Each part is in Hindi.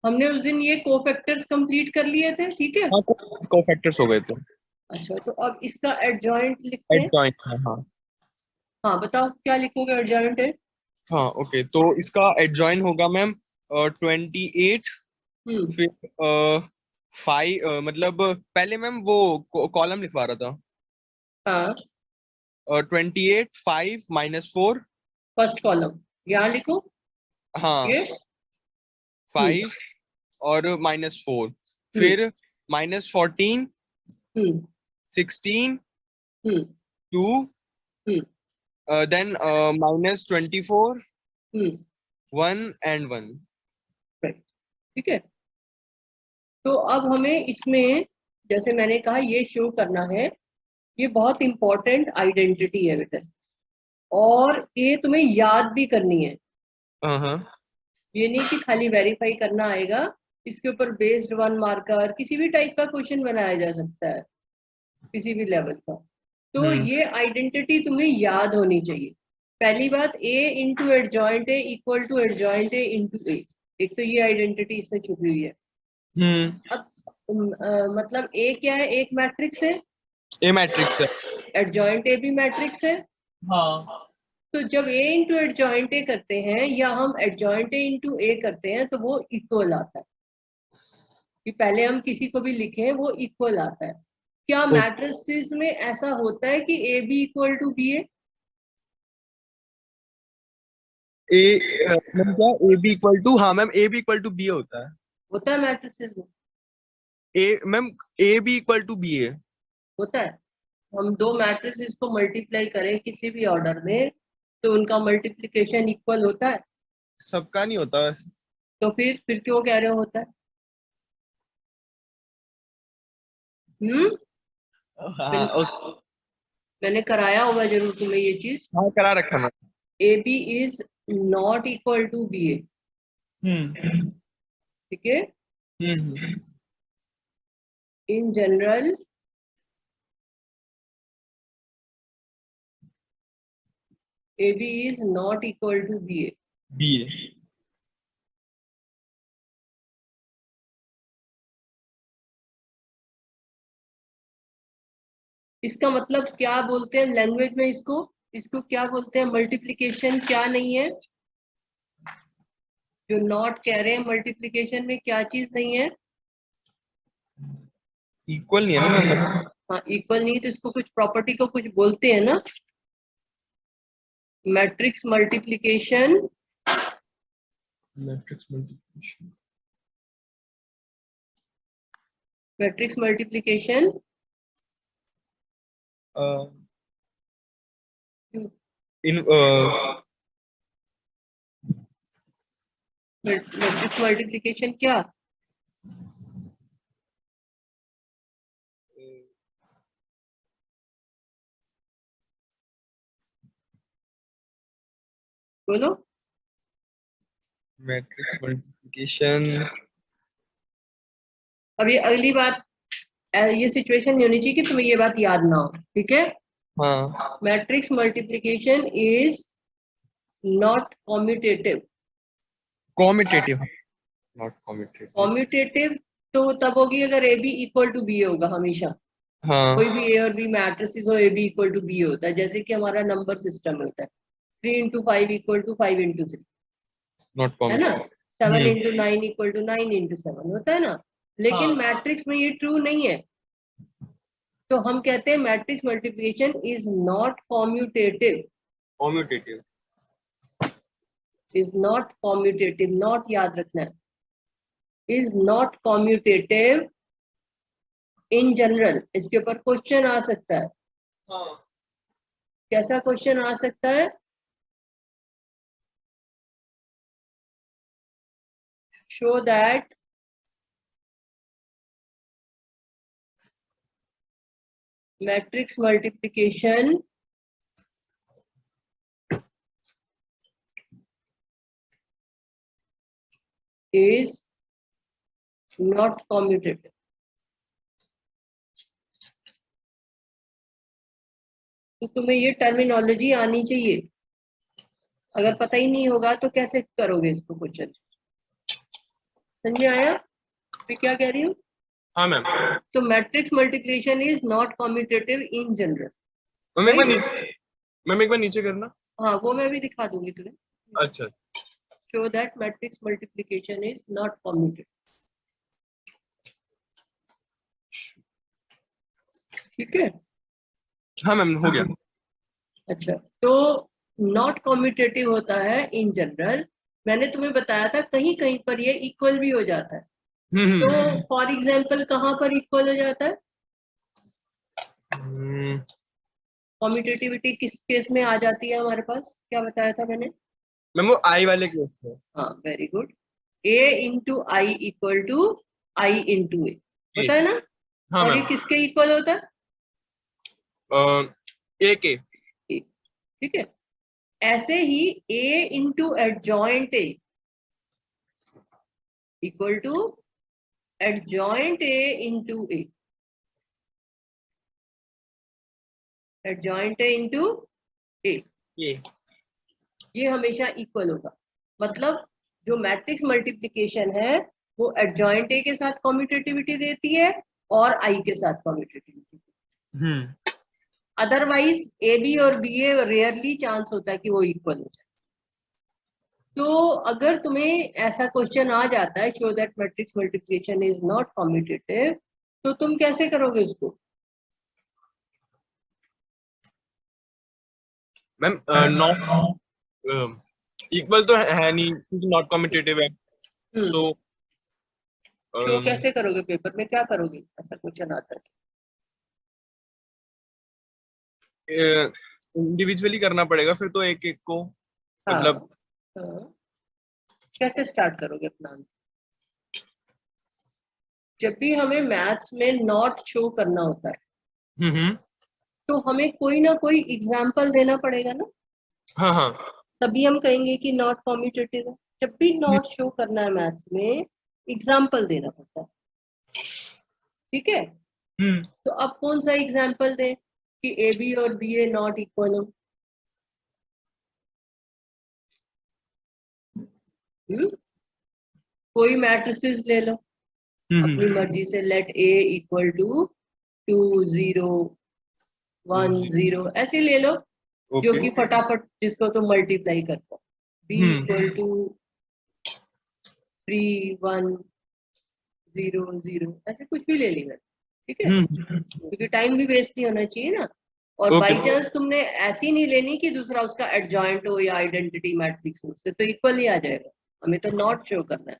हमने उस दिन ये कोफैक्टर्स कंप्लीट कर लिए थे, ठीक है। हाँ, कोफैक्टर्स हो गए थे। अच्छा, तो अब इसका एडजॉइंट लिखते हैं। एडजॉइंट है, हाँ। हाँ बताओ क्या लिखोगे एडजॉइंट है। हाँ ओके, तो इसका एडजॉइन होगा मैम 28, फिर 5, मतलब पहले मैम वो कॉलम लिखवा रहा था। हाँ 28, 5 -4। फर्स्ट कॉलम यहाँ लिखो हाँ, ये। 5 और -4, हम्म फिर -14, हम्म 16, हम्म 2, हम्म देन -24, हम्म 1 and 1। right, ठीक है। तो अब हमें इसमें जैसे मैंने कहा ये शो करना है, ये बहुत इंपॉर्टेंट आइडेंटिटी है बेटा, और ये तुम्हें याद भी करनी है। हाँ ये नहीं कि खाली वेरीफाई करना आएगा, इसके ऊपर बेस्ड 1 मार्कर किसी भी टाइप का क्वेश्चन बनाया जा सकता है, किसी भी लेवल का। तो ये आइडेंटिटी तुम्हें याद होनी चाहिए। पहली बात, A into adjoint A equal to adjoint A into A. एक तो ये आइडेंटिटी इसमें छुपी हुई है। अब मतलब ए क्या है, एक मैट्रिक्स है, ए मैट्रिक्स है। एडजॉइंट ए भी मैट्रिक्स है। हाँ तो जब ए इंटू एडजॉइंट ए करते हैं या हम एडजॉइंट ए इंटू ए करते हैं तो वो इक्वल आता है। कि पहले हम किसी को भी लिखें वो इक्वल आता है। क्या मैट्रिसेस में ऐसा होता है कि A B equal to B A? Ma'am क्या ए बी इक्वल टू, हाँ ma'am A B equal to B होता है। होता है मैट्रिसेस में, ए ma'am A B equal to B A. होता है। हम दो मैट्रिसेस को मल्टीप्लाई करें किसी भी ऑर्डर में तो उनका मल्टीप्लिकेशन इक्वल होता है। सबका नहीं होता। तो फिर क्यों कह रहे हो होता है? हम्म हाँ मैंने मैंने कराया होगा जरूर तुम्हें ये चीज। हाँ, करा रखा ma'am. A B is not equal to B A, hmm ठीक है। Hmm in general A B is not equal to B A. B A. इसका मतलब क्या बोलते हैं लैंग्वेज में, इसको इसको क्या बोलते हैं? मल्टीप्लिकेशन क्या नहीं है, जो नॉट कह रहे हैं मल्टीप्लिकेशन में क्या चीज नहीं है? इक्वल नहीं है ना मैम। हाँ इक्वल नहीं, तो इसको कुछ प्रॉपर्टी को कुछ बोलते हैं ना, matrix multiplication. Matrix multiplication. Matrix multiplication in matrix multiplication क्या? बोलो। Matrix multiplication. अब ये अगली बात, ये सिचुएशन नहीं होनी चाहिए कि तुम्हें ये बात याद ना हो, ठीक है। हाँ, matrix multiplication is not commutative. Commutative, not commutative. Commutative तो तब होगी अगर A B equal to B होगा हमेशा। हाँ कोई भी ए और बी मैट्रिसेस हो, A B equal to B होता है, जैसे कि हमारा नंबर सिस्टम होता है 3 into 5 equal to 5 into 3, not है ना। Commutative. 7 into 9 equal to 9 into 7 होता है ना। लेकिन मैट्रिक्स में ये ट्रू नहीं है। तो हम कहते हैं matrix multiplication is not commutative. Commutative. Is not commutative, not याद रखना है। Is not commutative in general. इसके ऊपर क्वेश्चन आ सकता है। हाँ। कैसा क्वेश्चन आ सकता है? Show that matrix multiplication is not commutative। तो तुम्हें ये टर्मिनोलॉजी आनी चाहिए। अगर पता ही नहीं होगा तो कैसे करोगे इसको क्वेश्चन, समझ आया मैं क्या कह रही हूँ? हाँ मैम। तो matrix multiplication is not commutative in general. Ma'am एक बार नीचे करना। हाँ वो मैं भी दिखा दूंगी तुम्हें। अच्छा। Show that matrix multiplication is not commutative. ठीक है। हाँ मैम हो गया। अच्छा तो नॉट कम्यूटेटिव होता है इन जनरल। मैंने तुम्हें बताया था कहीं कहीं पर ये इक्वल भी हो जाता है। तो फॉर एग्जाम्पल कहाँ पर इक्वल हो जाता है? कम्यूटेटिविटी किस केस में आ जाती है हमारे पास? क्या बताया था मैंने? मैम वो आई वाले केस में। हाँ very good. a into I equal to I into A होता है ना? हाँ और ये मैम। किसके इक्वल होता है? ए के। ठीक है। ऐसे ही a into adjoint A equal to adjoint A into A. Adjoint A into A ये हमेशा इक्वल होगा। मतलब जो मैट्रिक्स मल्टीप्लिकेशन है वो एडजॉइंट ए के साथ कम्यूटेटिविटी देती है और आई के साथ कम्यूटेटिविटी। अदरवाइज ए बी और बी ए रेयरली चांस होता है कि वो इक्वल हो जाए। तो अगर तुम्हें ऐसा क्वेश्चन आ जाता है show that matrix multiplication is not commutative तो तुम कैसे करोगे उसको? मैम नॉट इक्वल तो है नहीं क्योंकि नॉट कम्यूटेटिव है। सो शो कैसे करोगे? पेपर में क्या करोगे ऐसा क्वेश्चन आता है? इंडिविजुअली करना पड़ेगा फिर तो एक एक को। मतलब कैसे स्टार्ट करोगे अपना आंसर? जब भी हमें मैथ्स में नॉट शो करना होता है तो हमें कोई ना कोई एग्जाम्पल देना पड़ेगा ना। हाँ हाँ। तभी हम कहेंगे कि नॉट कम्यूटेटिव है। जब भी नॉट शो करना है मैथ्स में एग्जाम्पल देना पड़ता है। ठीक है। तो अब कौन सा एग्जाम्पल दें कि ए बी और बी ए नॉट इक्वल हो? कोई मैट्रिसेस ले लो अपनी मर्जी से। लेट ए इक्वल टू 2 0 1 0 ऐसे ले लो जो कि फटाफट जिसको तुम मल्टीप्लाई कर पाओ। बी इक्वल टू 3 1 0 0 ऐसे कुछ भी ले ली मैं। ठीक है क्योंकि टाइम भी वेस्ट नहीं होना चाहिए ना। और बाई चांस तुमने ऐसी नहीं लेनी कि दूसरा उसका एडजॉइंट हो या आइडेंटिटी मैट्रिक्स हो उससे तो इक्वल ही आ जाएगा। हमें तो नॉट शो करना है।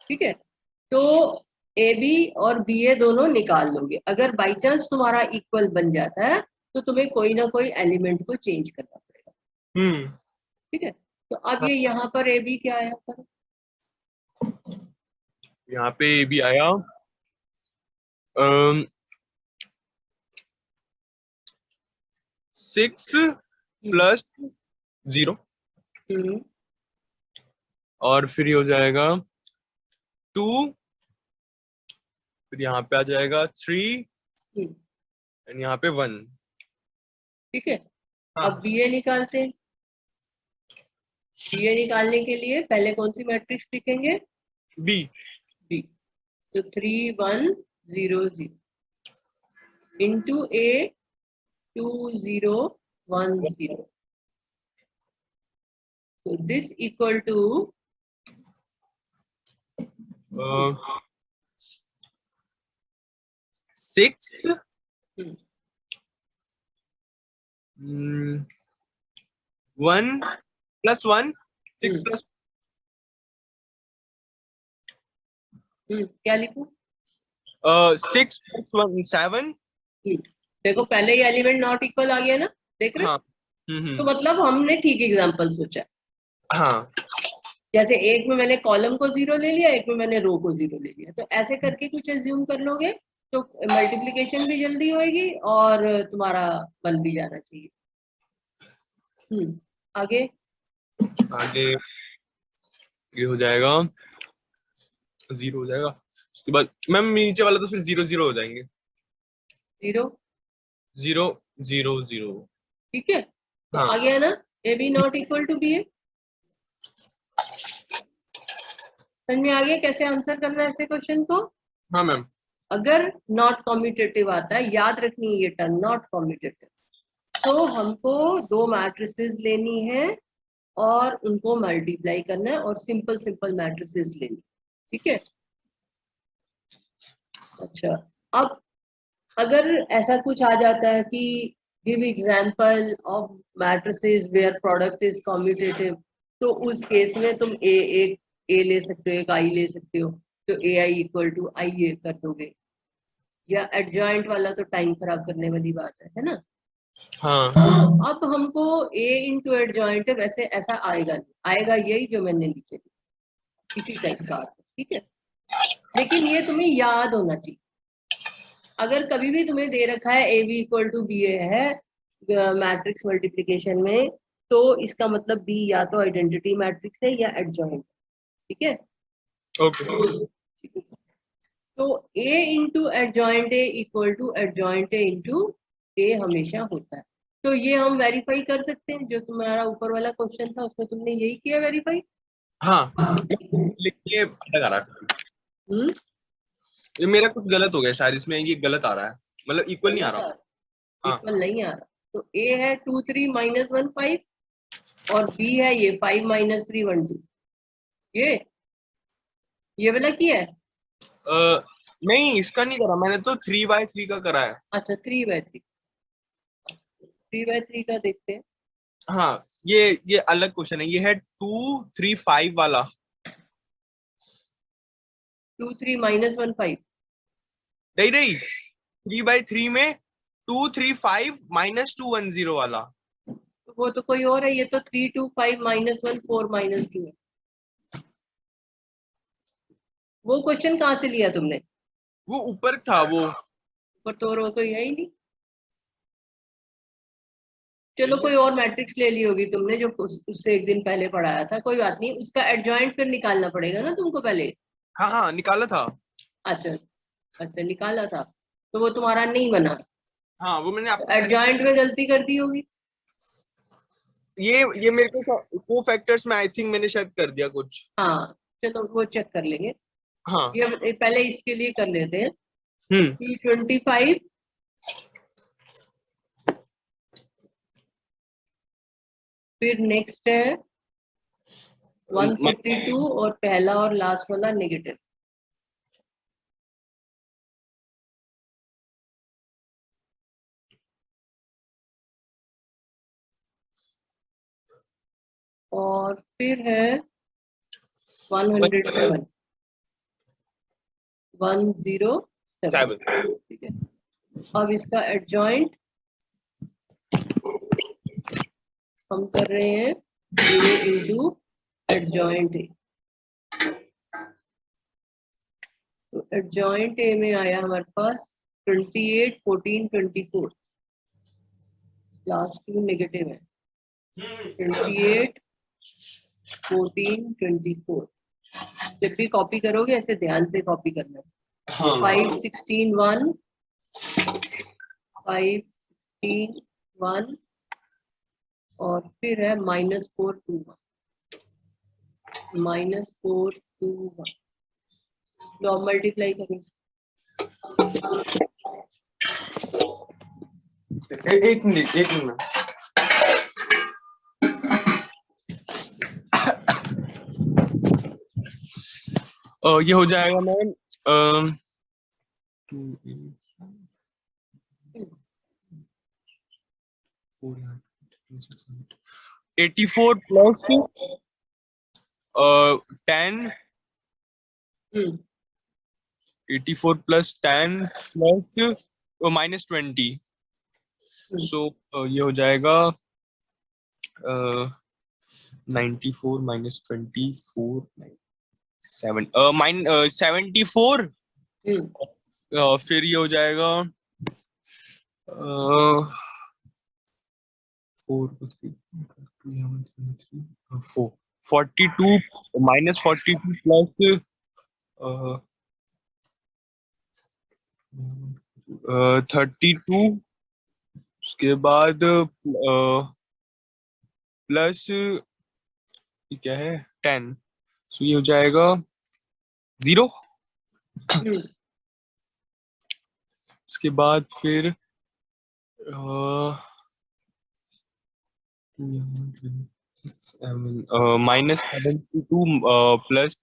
ठीक है। तो ए बी और बी ए दोनों निकाल लोगे। अगर बाई चांस तुम्हारा इक्वल बन जाता है तो तुम्हें कोई ना कोई एलिमेंट को चेंज करना पड़ेगा। ठीक है। तो अब ये यहाँ पर ए बी क्या आया पर? यहाँ पे ए बी आया 6 प्लस 0 और फिर ये हो जाएगा 2 फिर यहाँ पे आ जाएगा 3 एंड यहाँ पे 1। ठीक है। अब बी ए निकालते हैं। बी ए निकालने के लिए पहले कौन सी मैट्रिक्स लिखेंगे? बी। बी। तो 3 1 0 0 into A 2 0 1 0। So this equal to 6 1 plus 1 6 plus क्या लिखूं? 6 प्लस 1 7। देखो पहले ही एलिमेंट नॉट इक्वल आ गया ना। देख रहे? तो मतलब हमने ठीक एग्जांपल सोचा। हाँ। जैसे एक में मैंने कॉलम को 0 ले लिया एक में मैंने रो को 0 ले लिया। तो ऐसे करके कुछ एज्यूम कर लोगे तो मल्टीप्लिकेशन भी जल्दी होएगी और तुम्हारा बन भी जाना चाहिए। आगे आगे ये हो जाएगा 0 हो जाएगा। उसके बाद मैम नीचे वाला तो फिर 0 0 हो जाएंगे। 0 0 0 0। ठीक है। तो आ गया ना A B not equal to B A. समझ में आ गया कैसे आंसर करना है ऐसे क्वेश्चन को? हाँ मैम। अगर नॉट कॉम्यूटेटिव आता है, याद रखनी है ये टर्म नॉट कॉम्यूटेटिव, तो हमको दो मैट्रिसेस लेनी है और उनको मल्टीप्लाई करना है और सिंपल सिंपल मैट्रिसेस लेनी, ठीक है। अच्छा, अब अगर ऐसा कुछ आ जाता है कि give example of matrices where product is commutative, तो उस केस में तुम एक ए ले सकते हो, एक आई ले सकते हो, तो ए आई इक्वल टू आई ए कर दोगे। या एडजॉइंट वाला तो टाइम खराब करने वाली बात है ना। हाँ। तो अब हमको ए इंटू एडजॉइंट है, वैसे ऐसा आएगा नहीं, आएगा यही जो मैंने नीचे लिखा, इसी टाइप का आता है, ठीक है। लेकिन ये तुम्हें याद होना चाहिए, अगर कभी भी तुम्हें दे रखा है A B equal to B A है मैट्रिक्स मल्टीप्लिकेशन में, तो इसका मतलब बी या तो आइडेंटिटी मैट्रिक्स है या एडजॉइंट, ठीक है। ओके। तो A into adjoint A equal to adjoint A into A हमेशा होता है। तो ये हम वेरीफाई कर सकते हैं, जो तुम्हारा ऊपर वाला क्वेश्चन था उसमें तुमने यही किया वेरीफाई। हाँ, ये अलग आ रहा है। ये मेरा कुछ गलत हो गया शायद, इसमें ये गलत आ रहा है, मतलब इक्वल नहीं आ रहा। हाँ। इक्वल नहीं आ रहा, तो ए है 2 3 माइनस 1 5 और बी है ये 5 माइनस 3 1 2। ये वाला किया है? नहीं, इसका नहीं करा मैंने, तो 3/3 का करा है। अच्छा 3/3, 3/3 का देखते हैं। हाँ, ये अलग क्वेश्चन है, ये है 2 3 5 वाला। 2 3 माइनस 1 5 नहीं नहीं, 3/3 में 2 3 5 माइनस 2 1 0 वाला। तो वो तो कोई और है, ये तो 3 2 5 माइनस 1 4 माइनस 2 है। वो क्वेश्चन कहाँ से लिया तुमने? वो ऊपर था, वो ऊपर तो और वो कोई है ही नहीं। चलो कोई और मैट्रिक्स ले ली होगी तुमने जो उससे एक दिन पहले पढ़ाया था, कोई बात नहीं, उसका एडजॉइंट फिर निकालना पड़ेगा ना तुमको पहले। हाँ हाँ निकाला था। अच्छा अच्छा, निकाला था, तो वो तुम्हारा नहीं बना। हाँ, वो मैंने आपको एडजॉइंट में गलती कर दी होगी। ये मेरे को फैक्टर्स में आई थिंक मैंने शायद कर दिया कुछ। हाँ चलो वो चेक कर लेंगे। हाँ। ये पहले इसके लिए कर लेते हैं। 25, फिर नेक्स्ट है 142 और पहला और लास्ट वाला नेगेटिव। और फिर है 107 107, ठीक है। अब इसका एडजॉइंट हम कर रहे हैं ए इंटू एडजॉइंट ए। तो एडजॉइंट ए में आया हमारे पास 28 14 24, लास्ट टू नेगेटिव है। 28 14 24, जब भी कॉपी करोगे ऐसे ध्यान से कॉपी करना है। 5 16 1 5 16 1 और फिर है -4 2 1 -4 2 1। लो मल्टीप्लाई करो। एक मिनट। ये हो जाएगा मैम 84 प्लस 10 84 प्लस 10 प्लस -20, सो ये हो जाएगा 94 -24 74। फिर ये हो जाएगा 42 -42 प्लस 32, उसके बाद प्लस क्या है 10, सो ये हो जाएगा 0। हम्म, उसके बाद फिर -72 प्लस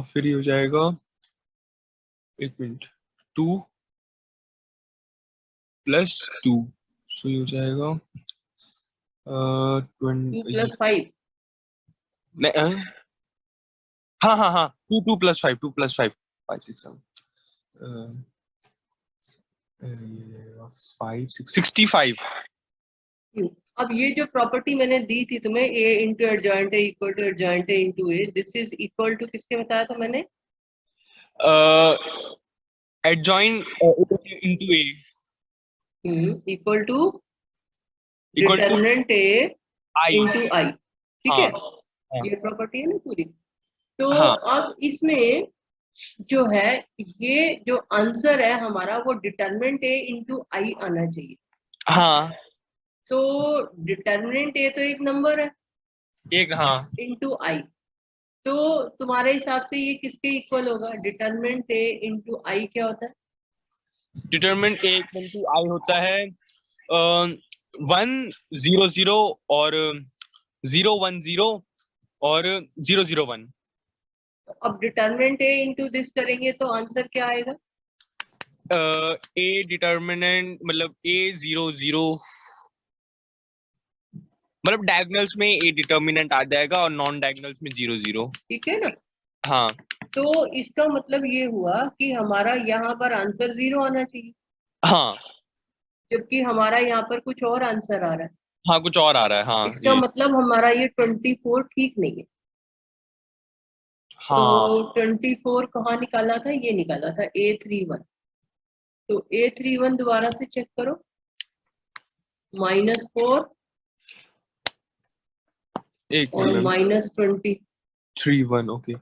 फिर ये हो जाएगा, एक मिनट, 2 + 2, सो ये हो जाएगा 2 ये + 5। नहीं, हाँ हाँ हाँ, 2 + 5, 2 + 5, 5 6 7 5 6 65। अब ये जो प्रॉपर्टी मैंने दी थी तुम्हें, ए इंटू एडजॉइंट है इक्वल टू एडजॉइंट है into A, this is equal to किसके बताया था मैंने? Adjoint into A equal to equal to determinant A I. Into I, ठीक हाँ है? हाँ ये प्रॉपर्टी है ना पूरी। तो हाँ अब इसमें जो है, ये जो आंसर है हमारा वो डिटर्मिनेंट ए इंटू आई आना चाहिए। हाँ, तो डिटर्मिनेंट ए तो एक नंबर है एक, हाँ, इंटू आई, तो तुम्हारे हिसाब से ये किसके इक्वल होगा? डिटर्मिनेंट ए इंटू आई क्या होता है? डिटरमिनेंट ए इक्वल टू आई होता है 1 0 0 और 0 1 0 और 0 0 1। अब डिटर्मिनेंट ए इंटू दिस करेंगे तो आंसर क्या आएगा? ए डिटर्मिनेंट मतलब ए 0 0, मतलब डायगोनल्स में ए डिटर्मिनेंट आ जाएगा और नॉन डायगोनल्स में 0 0। ठीक है ना? हाँ तो इसका मतलब ये हुआ कि हमारा यहाँ पर आंसर 0 आना चाहिए, हाँ जबकि हमारा यहाँ पर कुछ और आंसर आ रहा है। हाँ, कुछ और आ रहा है, हाँ इसका ये, मतलब हमारा ये 24 ठीक नहीं है। तो हाँ 24 कहाँ निकाला था? ये निकाला था A31। तो A31 दोबारा से चेक करो, -4 एक और मिनट, -20, 3 1, ओके।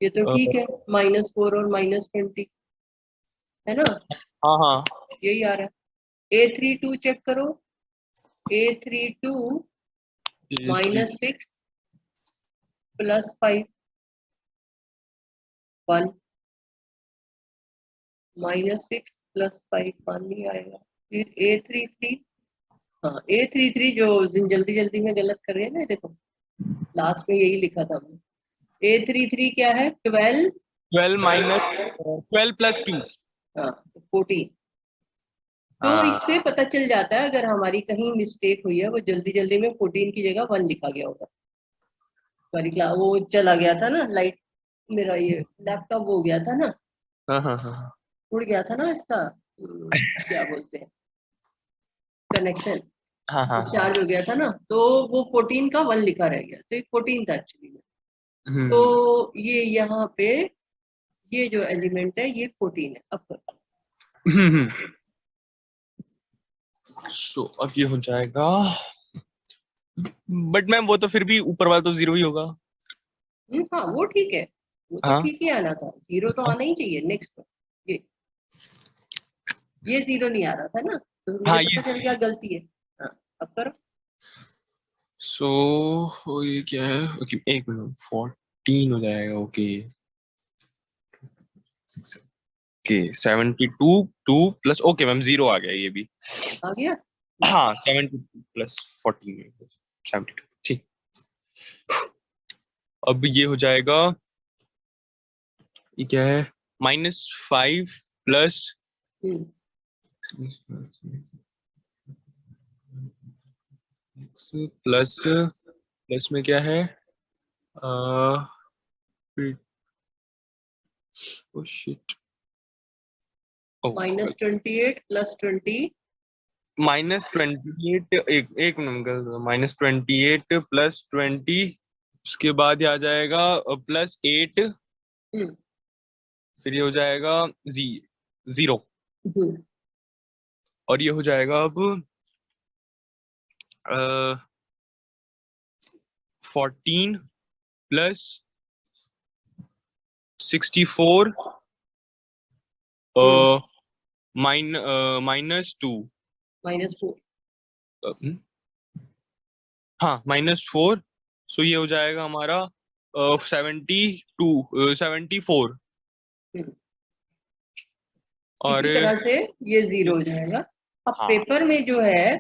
ये तो ठीक है, -4 और -20 है ना? हाँ हाँ, यही आ रहा है। A32 चेक करो, A32 ये 3, -6 + 5 1, -6 + 5 1 नहीं आएगा। फिर A33, हाँ A33 जो जल्दी जल्दी में गलत कर रहे हैं ना, देखो लास्ट में यही लिखा था मैंने। A33 क्या है? 12, 12 + 2। हाँ 14। तो हाँ इससे पता चल जाता है अगर हमारी कहीं मिस्टेक हुई है, वो जल्दी जल्दी में 14 की जगह 1 लिखा गया होगा। हमारी क्लास वो चला गया था ना, लाइट, मेरा ये लैपटॉप हो गया था ना, हाँ हाँ हाँ उड़ गया था ना इसका, क्या बोलते हैं, कनेक्शन हाँ हाँ हाँ, डिस्चार्ज हो गया था ना, तो वो 14 का 1 लिखा रह गया, तो ये 14 था एक्चुअली में। तो हम्म, ये यहाँ पे ये जो एलिमेंट है ये 14 है। अब सो अब ये हो जाएगा, बट मैम वो तो फिर भी ऊपर वाला तो 0 ही होगा। हाँ वो ठीक है, वो तो हाँ ठीक ही आना था, 0 तो आना ही चाहिए नेक्स्ट। ये ये 0 नहीं आ रहा था ना, तो मुझे हाँ, पता चल ये, गया गलती है। हाँ अब करो। सो ये क्या है, ओके, एक मिनट, 14 हो जाएगा, okay okay, 72 2 plus, okay ma'am 0 आ गया ये भी। आ गया। हाँ, 72 + 14 72, ठीक। अब ये हो जाएगा, ये क्या है, -5 प्लस हम्म, प्लस प्लस में क्या है, ओ शिट, ओ -28 + 20, -28, एक नंबर, -28 + 20, उसके बाद ये आ जाएगा +8, हम्म, फिर ये हो जाएगा 0, हम्म, और ये हो जाएगा अब 14 + 64 हम्म, -2, -4। हाँ -4, सो ये हो जाएगा हमारा 72 74 और इसी तरह से ये 0 हो जाएगा। अब हाँ पेपर में जो है,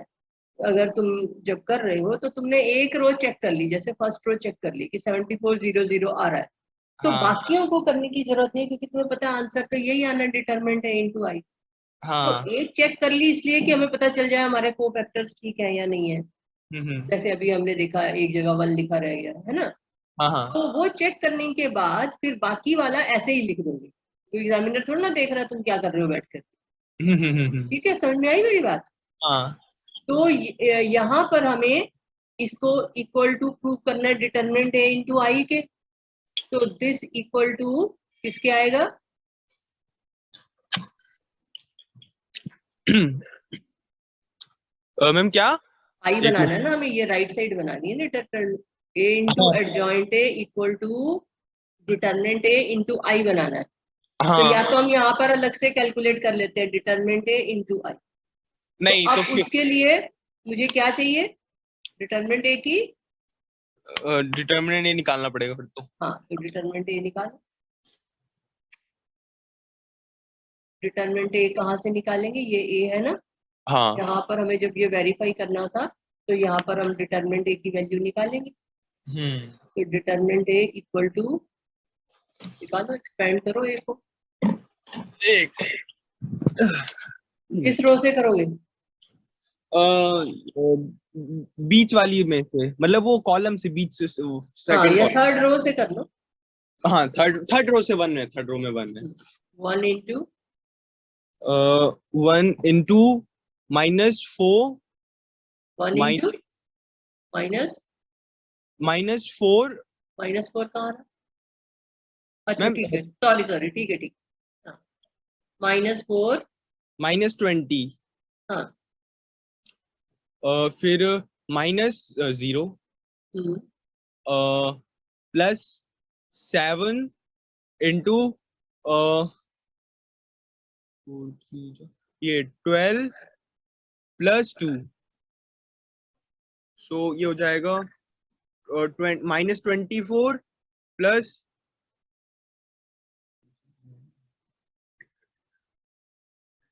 अगर तुम जब कर रहे हो तो तुमने एक रो चेक कर ली, जैसे फर्स्ट रो चेक कर ली कि 7400 आ रहा है, तो हाँ बाकियों को करने की जरूरत नहीं, क्योंकि तुम्हें पता है आंसर तो यही आना डिटरमिनेंट है इनटू आई। तो हाँ एक चेक कर ली इसलिए कि हमें पता चल जाए हमारे कोफैक्टर्स ठीक है या नहीं है। हम्म जैसे अभी हमने देखा एक जगह 1 लिखा रह गया है ना, हाँ हाँ तो वो चेक करने के बाद फिर बाकी वाला ऐसे ही लिख दोगे, तो एग्जामिनर थोड़ा ना देख रहा तुम क्या कर रहे हो बैठ कर। ठीक है, समझ में आई मेरी बात? हाँ तो यहाँ पर हमें इसको इक्वल टू प्रूव करना है डिटरमिनेंट ए इंटू आई के, तो दिस इक्वल टू किसके आएगा? मैम क्या आई एक बनाना है ना हमें, ये राइट साइड बनानी है ना, determinant A into adjoint A equal to determinant A into I बनाना है। तो हाँ या तो हम यहाँ पर अलग से कैलकुलेट कर लेते हैं डिटरमिनेंट ए इंटू आई। तो नहीं तो अब उसके लिए मुझे क्या चाहिए? डिटरमिनेंट ए की, डिटर्मिनेंट ये निकालना पड़ेगा फिर तो। हाँ तो डिटरमिनेंट ए निकालो। डिटरमिनेंट ए कहाँ से निकालेंगे? ये ए है ना, हाँ यहाँ पर हमें जब ये वेरीफाई करना था तो यहाँ पर हम डिटरमिनेंट ए की वैल्यू निकालेंगे। तो डिटरमिनेंट ए इक्वल टू, निकालो, एक्सपेंड करो ए को। एक किस रो से करोगे? बीच वाली में से, मतलब वो कॉलम से बीच से हाँ, सेकंड या कॉलम। थर्ड रो से कर लो। हाँ थर्ड रो से 1 है, थर्ड रो में 1 है। 1 इंटू 1 इंटू -4 1 इंटू माइनस -4 -4 कहाँ रहा? अच्छा मैम, ठीक है, सॉरी सॉरी, ठीक है ठीक है, -4, -20 हाँ फिर -0 +7 इंटू ये 12 +2, सो ये हो जाएगा -24 प्लस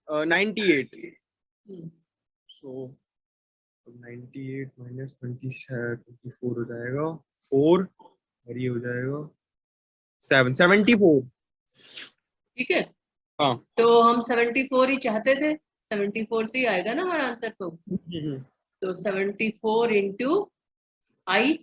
98, सो 98 -24 हो जाएगा 4, और ये हो जाएगा 74। ठीक है। हाँ तो हम 74 ही चाहते थे, 74 से ही आएगा ना हमारा आंसर। तो 74 इंटू आई,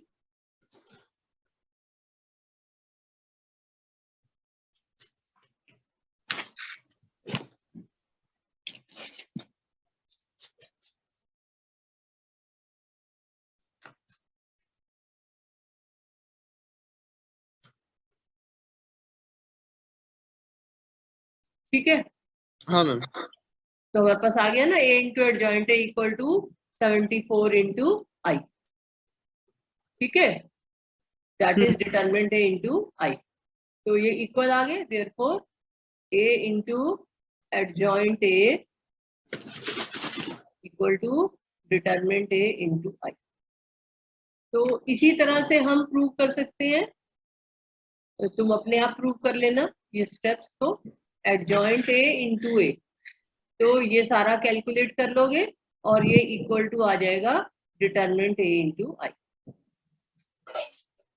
ठीक है। हाँ मैम। तो हमारे पास आ गया ना A into adjoint A equal to 74 into I. ठीक है, that is determinant A into I. तो ये इक्वल आ गए, therefore A into adjoint A equal to determinant A into I. तो इसी तरह से हम प्रूव कर सकते हैं, तो तुम अपने आप प्रूव कर लेना ये स्टेप्स को। एडजॉइंट ए इंटू ए, तो ये सारा कैलकुलेट कर लोगे और ये इक्वल टू आ जाएगा डिटरमिनेंट ए इंटू आई।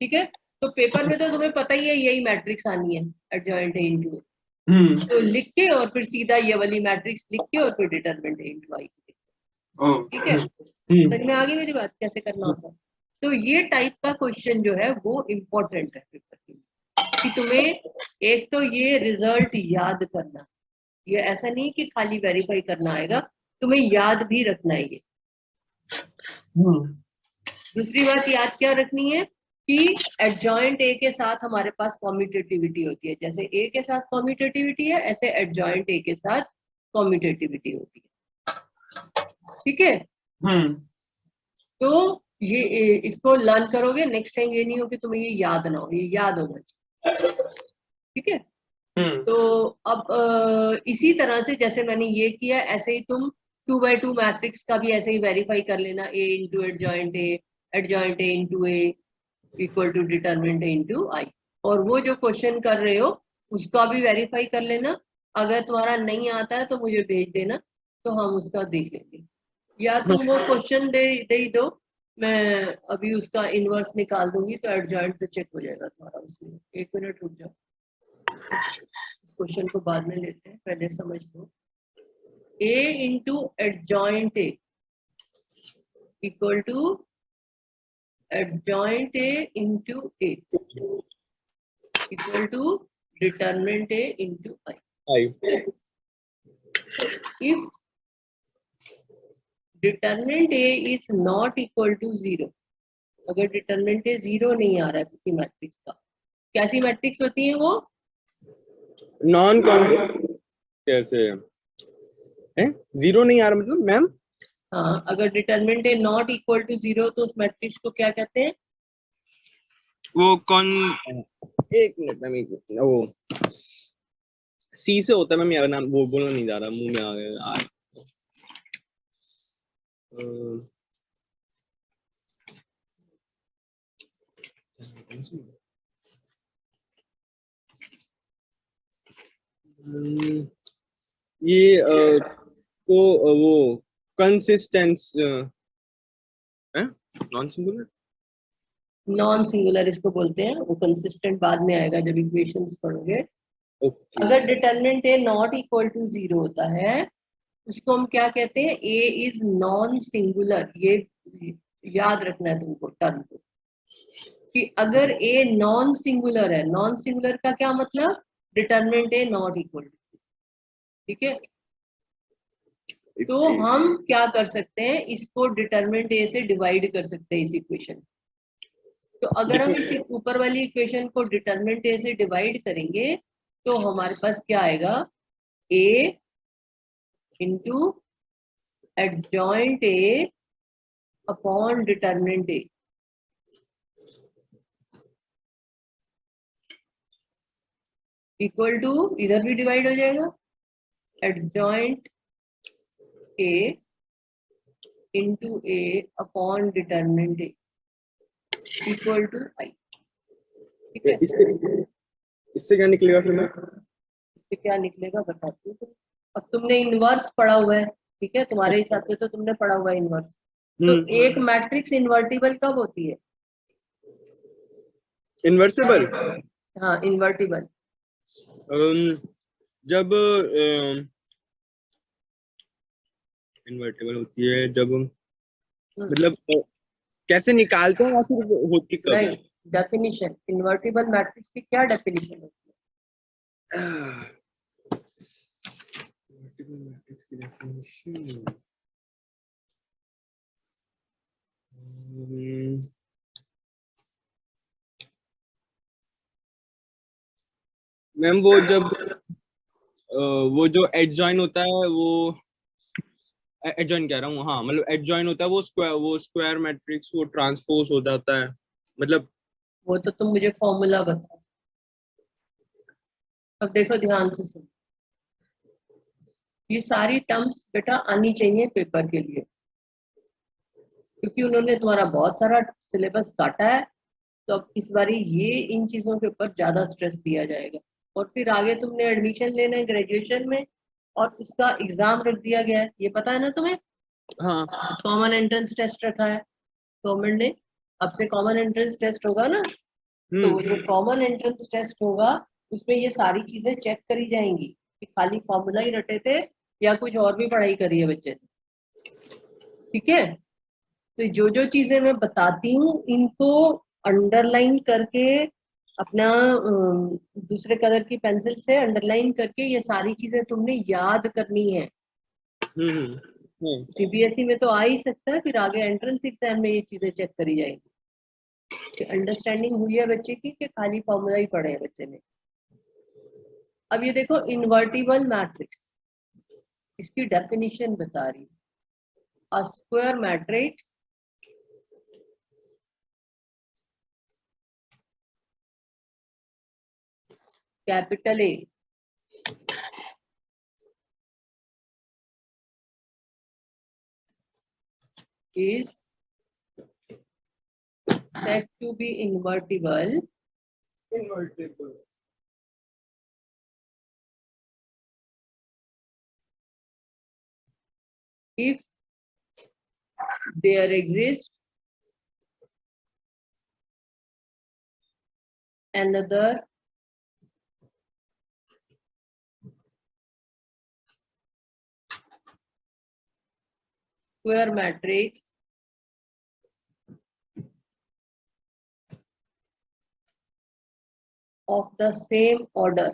ठीक है, तो पेपर में तो तुम्हें पता ही है यही मैट्रिक्स आनी है, एडजॉइंट ए इंटू ए, तो लिख के और फिर सीधा ये वाली मैट्रिक्स लिख के और फिर डिटरमिनेंट ए इंटू आई। ठीक है, समझ में आ गई मेरी बात कैसे करना होता है? तो ये टाइप का क्वेश्चन जो है वो इम्पोर्टेंट है पेपर के लिए, कि तुम्हें एक तो ये रिजल्ट याद करना, ये ऐसा नहीं कि खाली वेरीफाई करना आएगा, तुम्हें याद भी रखना है ये। दूसरी बात याद क्या रखनी है कि एडजॉइंट ए के साथ हमारे पास कॉम्यूटेटिविटी होती है, जैसे ए के साथ कॉम्यूटेटिविटी है ऐसे एडजॉइंट ए के साथ कॉम्यूटेटिविटी होती है। ठीक है, तो ये इसको लर्न करोगे, नेक्स्ट टाइम ये नहीं हो कि तुम्हें ये याद ना हो, ये याद होना चाहिए। ठीक है, तो अब इसी तरह से जैसे मैंने ये किया ऐसे ही तुम 2x2 मैट्रिक्स का भी ऐसे ही वेरीफाई कर लेना, A into adjoint A into A, equal to determinant A into I. और वो जो क्वेश्चन कर रहे हो उसका भी वेरीफाई कर लेना, अगर तुम्हारा नहीं आता है तो मुझे भेज देना, तो हम उसका देख लेंगे। या तुम वो क्वेश्चन दे ही दो, मैं अभी उसका इनवर्स निकाल दूंगी तो एडजॉइंट तो चेक हो जाएगा तुम्हारा उसमें। 1 मिनट रुक जाओ, क्वेश्चन को बाद में लेते हैं, पहले समझ लो। A into adjoint A equal to adjoint A into A equal to determinant A into I. If determinant A is not equal to 0, अगर determinant A 0 नहीं आ रहा है किसी मैट्रिक्स का, कैसी मैट्रिक्स होती है वो? नॉन कैसे है? 0 नहीं आ रहा मतलब मैम? हाँ, अगर determinant A not equal to 0 तो उस मैट्रिक्स को क्या कहते हैं? वो कौन, एक मिनट मैम, एक मिनट, वो सी से होता है मैम, यार नाम वो बोलना नहीं जा रहा, मुंह में आ गया। ये तो वो consistence non singular, non singular इसको बोलते हैं, वो कंसिस्टेंट बाद में आएगा जब इक्वेशंस पढ़ोगे। ओके। अगर determinant A not equal to 0 होता है उसको हम क्या कहते हैं? A is non singular. ये याद रखना है तुमको टर्म को, कि अगर ए नॉन सिंगुलर है, नॉन सिंगुलर का क्या मतलब? Determinant A not equal to, ठीक है। तो हम क्या कर सकते हैं, इसको डिटरमिनेंट ए से डिवाइड कर सकते हैं इस इक्वेशन। तो अगर हम इस ऊपर वाली इक्वेशन को डिटरमिनेंट ए से डिवाइड करेंगे तो हमारे पास क्या आएगा? A into adjoint A upon determinant A equal to, इधर भी डिवाइड हो जाएगा, adjoint A into A upon determinant A equal to I. ठीक है, इससे क्या निकलेगा फिर मैं? इससे क्या निकलेगा बताती हूँ। अब तुमने इनवर्स पढ़ा हुआ है, ठीक है, तुम्हारे हिसाब से तो तुमने पढ़ा हुआ है इनवर्स। तो एक मैट्रिक्स इन्वर्टिबल कब होती है? इन्वर्सिबल? हाँ, इन्वर्टिबल जब इन्वर्टिबल होती है जब, मतलब कैसे निकालते हैं या फिर होती कब? नहीं, डेफिनेशन, इन्वर्टिबल मैट्रिक्स की क्या डेफिनेशन होती इन्वर्टिबल मैट्रिक्स की डेफिनेशन, मैम वो जब वो जो एडजॉइन होता है, वो एडजॉइन कह रहा हूँ, हाँ मतलब एडजॉइन होता है, वो स्क्वायर मैट्रिक्स वो ट्रांसपोज हो जाता है, मतलब वो तो तुम मुझे फॉर्मूला बताओ। अब देखो ध्यान से सुनो, ये सारी टर्म्स बेटा आनी चाहिए पेपर के लिए, क्योंकि उन्होंने तुम्हारा बहुत सारा सिलेबस काटा है। तो अब इस बारी ये इन चीजों के ऊपर ज्यादा स्ट्रेस दिया जाएगा। और फिर आगे तुमने एडमिशन लेना है ग्रेजुएशन में और उसका एग्जाम रख दिया गया है, ये पता है ना तुम्हें? हाँ कॉमन एंट्रेंस टेस्ट रखा है गवर्नमेंट ने। अब से कॉमन एंट्रेंस टेस्ट होगा ना, तो वो जो कॉमन एंट्रेंस टेस्ट होगा उसमें ये सारी चीजें चेक करी जाएंगी कि खाली फॉर्मूला ही रटे थे या कुछ और भी पढ़ाई करी है बच्चे ने, ठीक है। तो जो चीजें मैं बताती हूँ इनको अंडरलाइन करके अपना दूसरे कलर की पेंसिल से अंडरलाइन करके ये सारी चीजें तुमने याद करनी है। सीबीएसई में तो आ ही सकता है, फिर आगे एंट्रेंस एग्जाम में ये चीजें चेक करी जाएंगी। अंडरस्टैंडिंग हुई है बच्चे की कि खाली फॉर्मूला ही पढ़े है बच्चे ने। अब ये देखो इन्वर्टिबल मैट्रिक्स, इसकी डेफिनेशन बता रही हूँ। A square matrix capital A is said to be invertible if there exists another square matrix of the same order.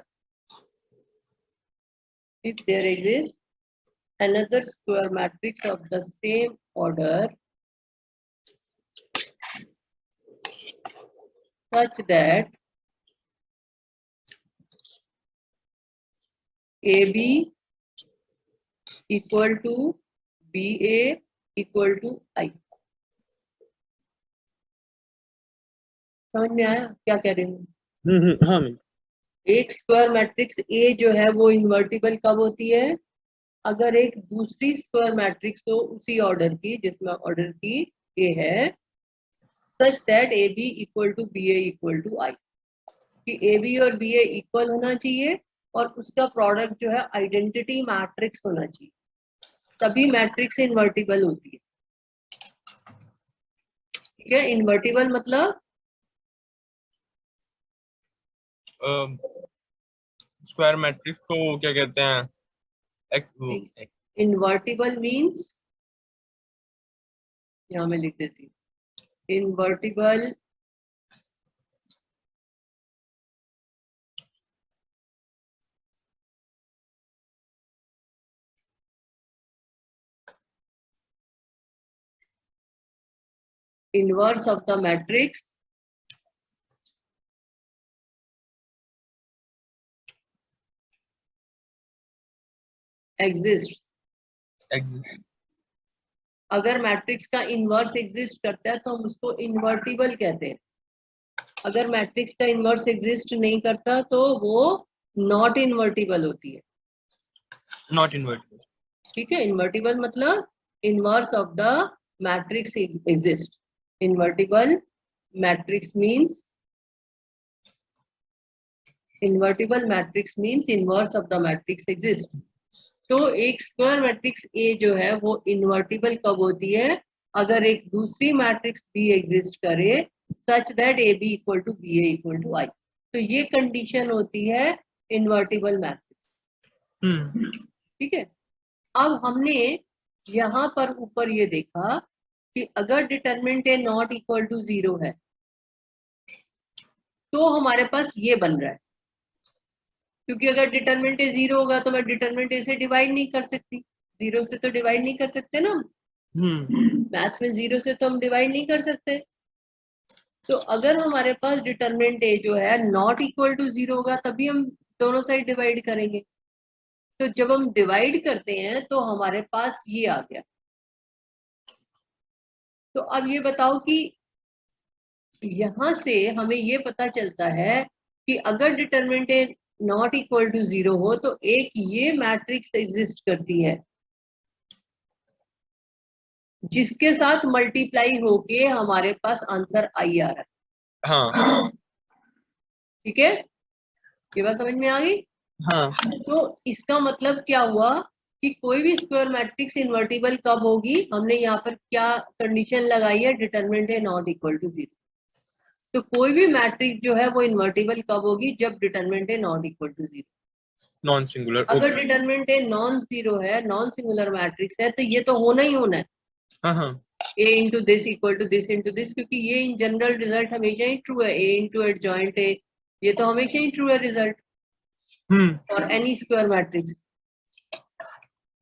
If there exists another square matrix of the same order such that AB equal to BA equal to I. समझ में आया क्या कह रही हूँ? हाँ मैम। एक स्क्वायर मैट्रिक्स ए जो है वो इन्वर्टिबल कब होती है? अगर एक दूसरी स्क्वायर मैट्रिक्स हो उसी ऑर्डर की जिसमें ऑर्डर की ए है such that A B equal to B A equal to I, कि ए बी और बी ए इक्वल होना चाहिए और उसका प्रोडक्ट जो है आइडेंटिटी मैट्रिक्स होना चाहिए, तभी मैट्रिक्स इन्वर्टिबल होती है। ठीक है, इन्वर्टिबल मतलब स्क्वायर मैट्रिक्स को क्या कहते हैं? इन्वर्टिबल मीन्स, यहाँ मैं लिख देती हूँ, invertible inverse of the matrix exists. अगर मैट्रिक्स का इनवर्स एग्जिस्ट करता है तो हम उसको इन्वर्टिबल कहते हैं। अगर मैट्रिक्स का इनवर्स एग्जिस्ट नहीं करता तो वो नॉट इन्वर्टिबल होती है। नॉट इन्वर्टिबल, ठीक है, इन्वर्टिबल मतलब inverse of the matrix exist. Invertible matrix means inverse of the matrix exist. तो एक स्क्वायर मैट्रिक्स ए जो है वो इन्वर्टिबल कब होती है? अगर एक दूसरी मैट्रिक्स बी एग्जिस्ट करे such that A B equal to B A equal to I, तो ये कंडीशन होती है इन्वर्टिबल मैट्रिक्स। ठीक है, अब हमने यहाँ पर ऊपर ये देखा कि अगर determinant A not equal to 0 है तो हमारे पास ये बन रहा है, क्योंकि अगर डिटरमिनेंट ए 0 होगा तो मैं डिटरमिनेंट ए से डिवाइड नहीं कर सकती, 0 से तो डिवाइड नहीं कर सकते ना। मैथ्स में 0 से तो हम डिवाइड नहीं कर सकते। तो अगर हमारे पास डिटरमिनेंट ए जो है नॉट इक्वल टू 0 होगा तभी हम दोनों साइड डिवाइड करेंगे। तो जब हम डिवाइड करते हैं तो हमारे पास ये आ गया। तो अब ये बताओ कि यहां से हमें ये पता चलता है कि अगर determinant A not equal to 0 हो तो एक ये मैट्रिक्स एग्जिस्ट करती है जिसके साथ मल्टीप्लाई होके हमारे पास आंसर आई आ रहा है। हाँ, ठीक है, ये बात समझ में आ गई? हाँ। तो इसका मतलब क्या हुआ कि कोई भी स्क्वायर मैट्रिक्स इन्वर्टिबल कब होगी? हमने यहाँ पर क्या कंडीशन लगाई है? Determinant A not equal to 0। तो कोई भी मैट्रिक्स जो है वो इन्वर्टिबल कब होगी? जब determinant A not equal to 0। Non singular. अगर डिटरमिनेंट ए नॉन जीरो है, नॉन सिंगुलर मैट्रिक्स है, तो ये तो होना ही होना है, a into this equal to this into this, क्योंकि ये इन जनरल रिजल्ट हमेशा ही ट्रू है। a इंटू एडजॉइंट ए, ये तो हमेशा ही ट्रू है रिजल्ट और एनी स्क्वायर मैट्रिक्स।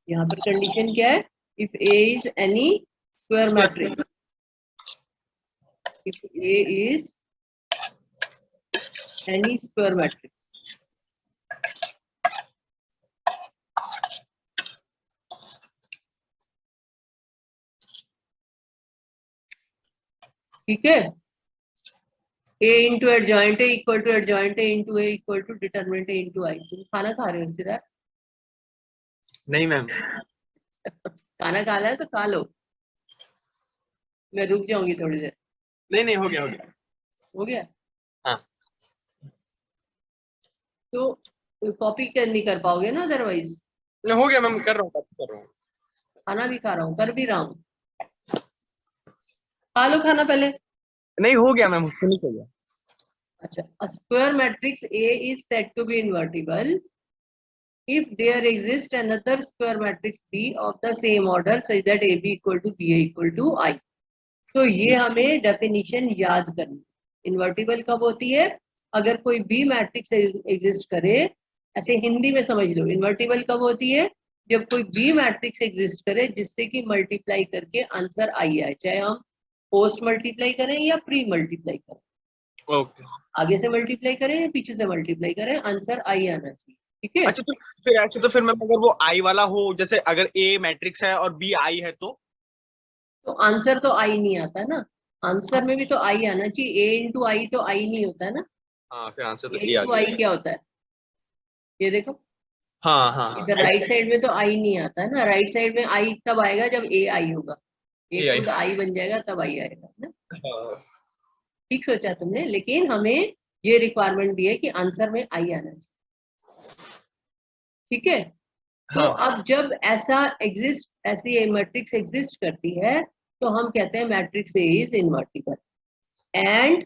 यहाँ पर कंडीशन क्या है? If a is any square matrix, if a is any square matrix. ठीक है, a into adjoint A equal to adjoint A into A equal to determinant A into I. तुम खाना खा रहे हो सीधा? नहीं मैम। खाना खाना है तो खा लो, मैं रुक जाऊंगी थोड़ी देर। नहीं नहीं, हो गया हो गया। हो गया? हाँ। तो कॉपी नहीं कर पाओगे ना अदरवाइज। हो गया मैम, कर रहा हूँ, कर रहा हूँ। खाना भी खा रहा हूँ, कर भी रहा हूँ। खा लो खाना पहले। नहीं हो गया मैम, फिनिश हो गया। अच्छा, a square matrix A is said to be invertible if there exists another square matrix B of the same order such that AB equal to BA equal to I. तो ये हमें डेफिनेशन याद करनी। इन्वर्टिबल कब होती है? अगर कोई बी मैट्रिक्स एग्जिस्ट करे, ऐसे हिंदी में समझ लो, इन्वर्टिबल कब होती है? जब कोई बी मैट्रिक्स एग्जिस्ट करे जिससे कि मल्टीप्लाई करके आंसर आई आए, चाहे हम पोस्ट मल्टीप्लाई करें या प्री मल्टीप्लाई करें। ओके। आगे से मल्टीप्लाई करें या पीछे से मल्टीप्लाई करें, आंसर आई आना चाहिए। ठीक है? अच्छा, तो फिर ऐसे तो फिर मैम अगर वो आई वाला हो, जैसे अगर ए मैट्रिक्स है और बी आई है तो आंसर तो आई नहीं आता ना। आंसर में भी तो आई आना चाहिए। ए इंटू आई तो आई नहीं होता है ना। हाँ, फिर आंसर तो ए ए आ इंटू आई गया। क्या होता है? ये देखो, हाँ हाँ हाँ, इधर राइट साइड में तो आई नहीं आता है ना। राइट साइड में आई तब आएगा जब ए आई होगा। ए ए आई। खुद आई बन जाएगा तब आई आएगा ना। हाँ। ठीक सोचा तुमने, लेकिन हमें ये रिक्वायरमेंट भी है कि आंसर में आई आना चाहिए। ठीक है? तो हाँ। अब जब ऐसी मैट्रिक्स एग्जिस्ट करती है तो हम कहते हैं matrix A is invertible. And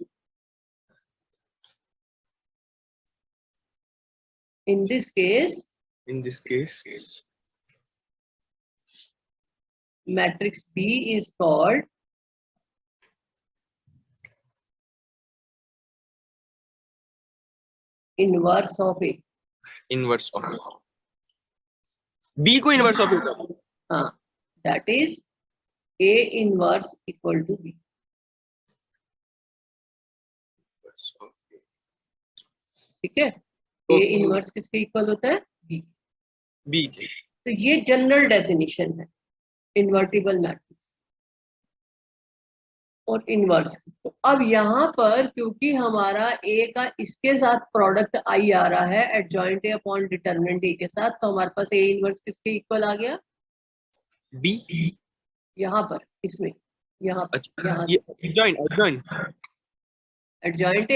in this case matrix B is called inverse of A. Inverse of B को इनवर्स ऑफ ए। हाँ, that is A inverse equal to B. ठीक है? A inverse किसके इक्वल होता है? B. बी के। तो ये जनरल डेफिनेशन है इन्वर्टिबल मैट्रिक्स और इनवर्स की। तो अब यहाँ पर क्योंकि हमारा ए का इसके साथ प्रोडक्ट आई आ रहा है एडजॉइंट ए अपॉन डिटरमिनेंट ए के साथ, तो हमारे पास ए इनवर्स किसके इक्वल आ गया? बी। यहाँ पर, इसमें, यहाँ पर, अच्छा, यहाँ ये adjoint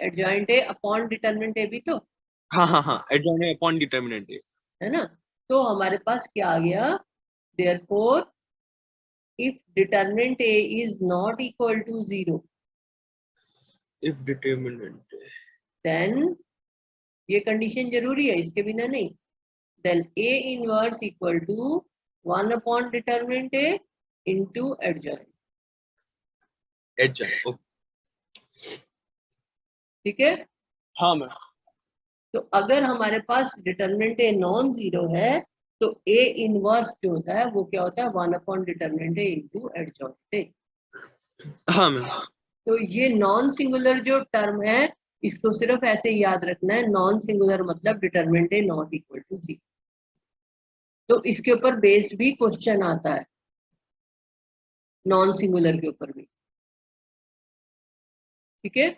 adjoint A upon determinant ए भी तो हाँ हाँ हाँ, एडजॉइंट अपॉन डिटरमिनेंट ए, है ना। तो हमारे पास क्या आ गया? Therefore if determinant A is not equal to 0, if determinant then ये कंडीशन जरूरी है, इसके बिना नहीं। then A inverse equal to 1 upon determinant A into adjoint। Adjoint. ठीक है? हाँ मैम। तो अगर हमारे पास डिटरमिनेंट A नॉन जीरो है तो A इनवर्स जो होता है वो क्या होता है? 1 upon determinant A into adjoint A। हाँ मैम। तो ये नॉन सिंगुलर जो टर्म है इसको सिर्फ ऐसे याद रखना है, नॉन सिंगुलर मतलब determinant A not equal to 0। तो इसके ऊपर बेस्ड भी क्वेश्चन आता है, नॉन सिंगुलर के ऊपर भी। ठीक है?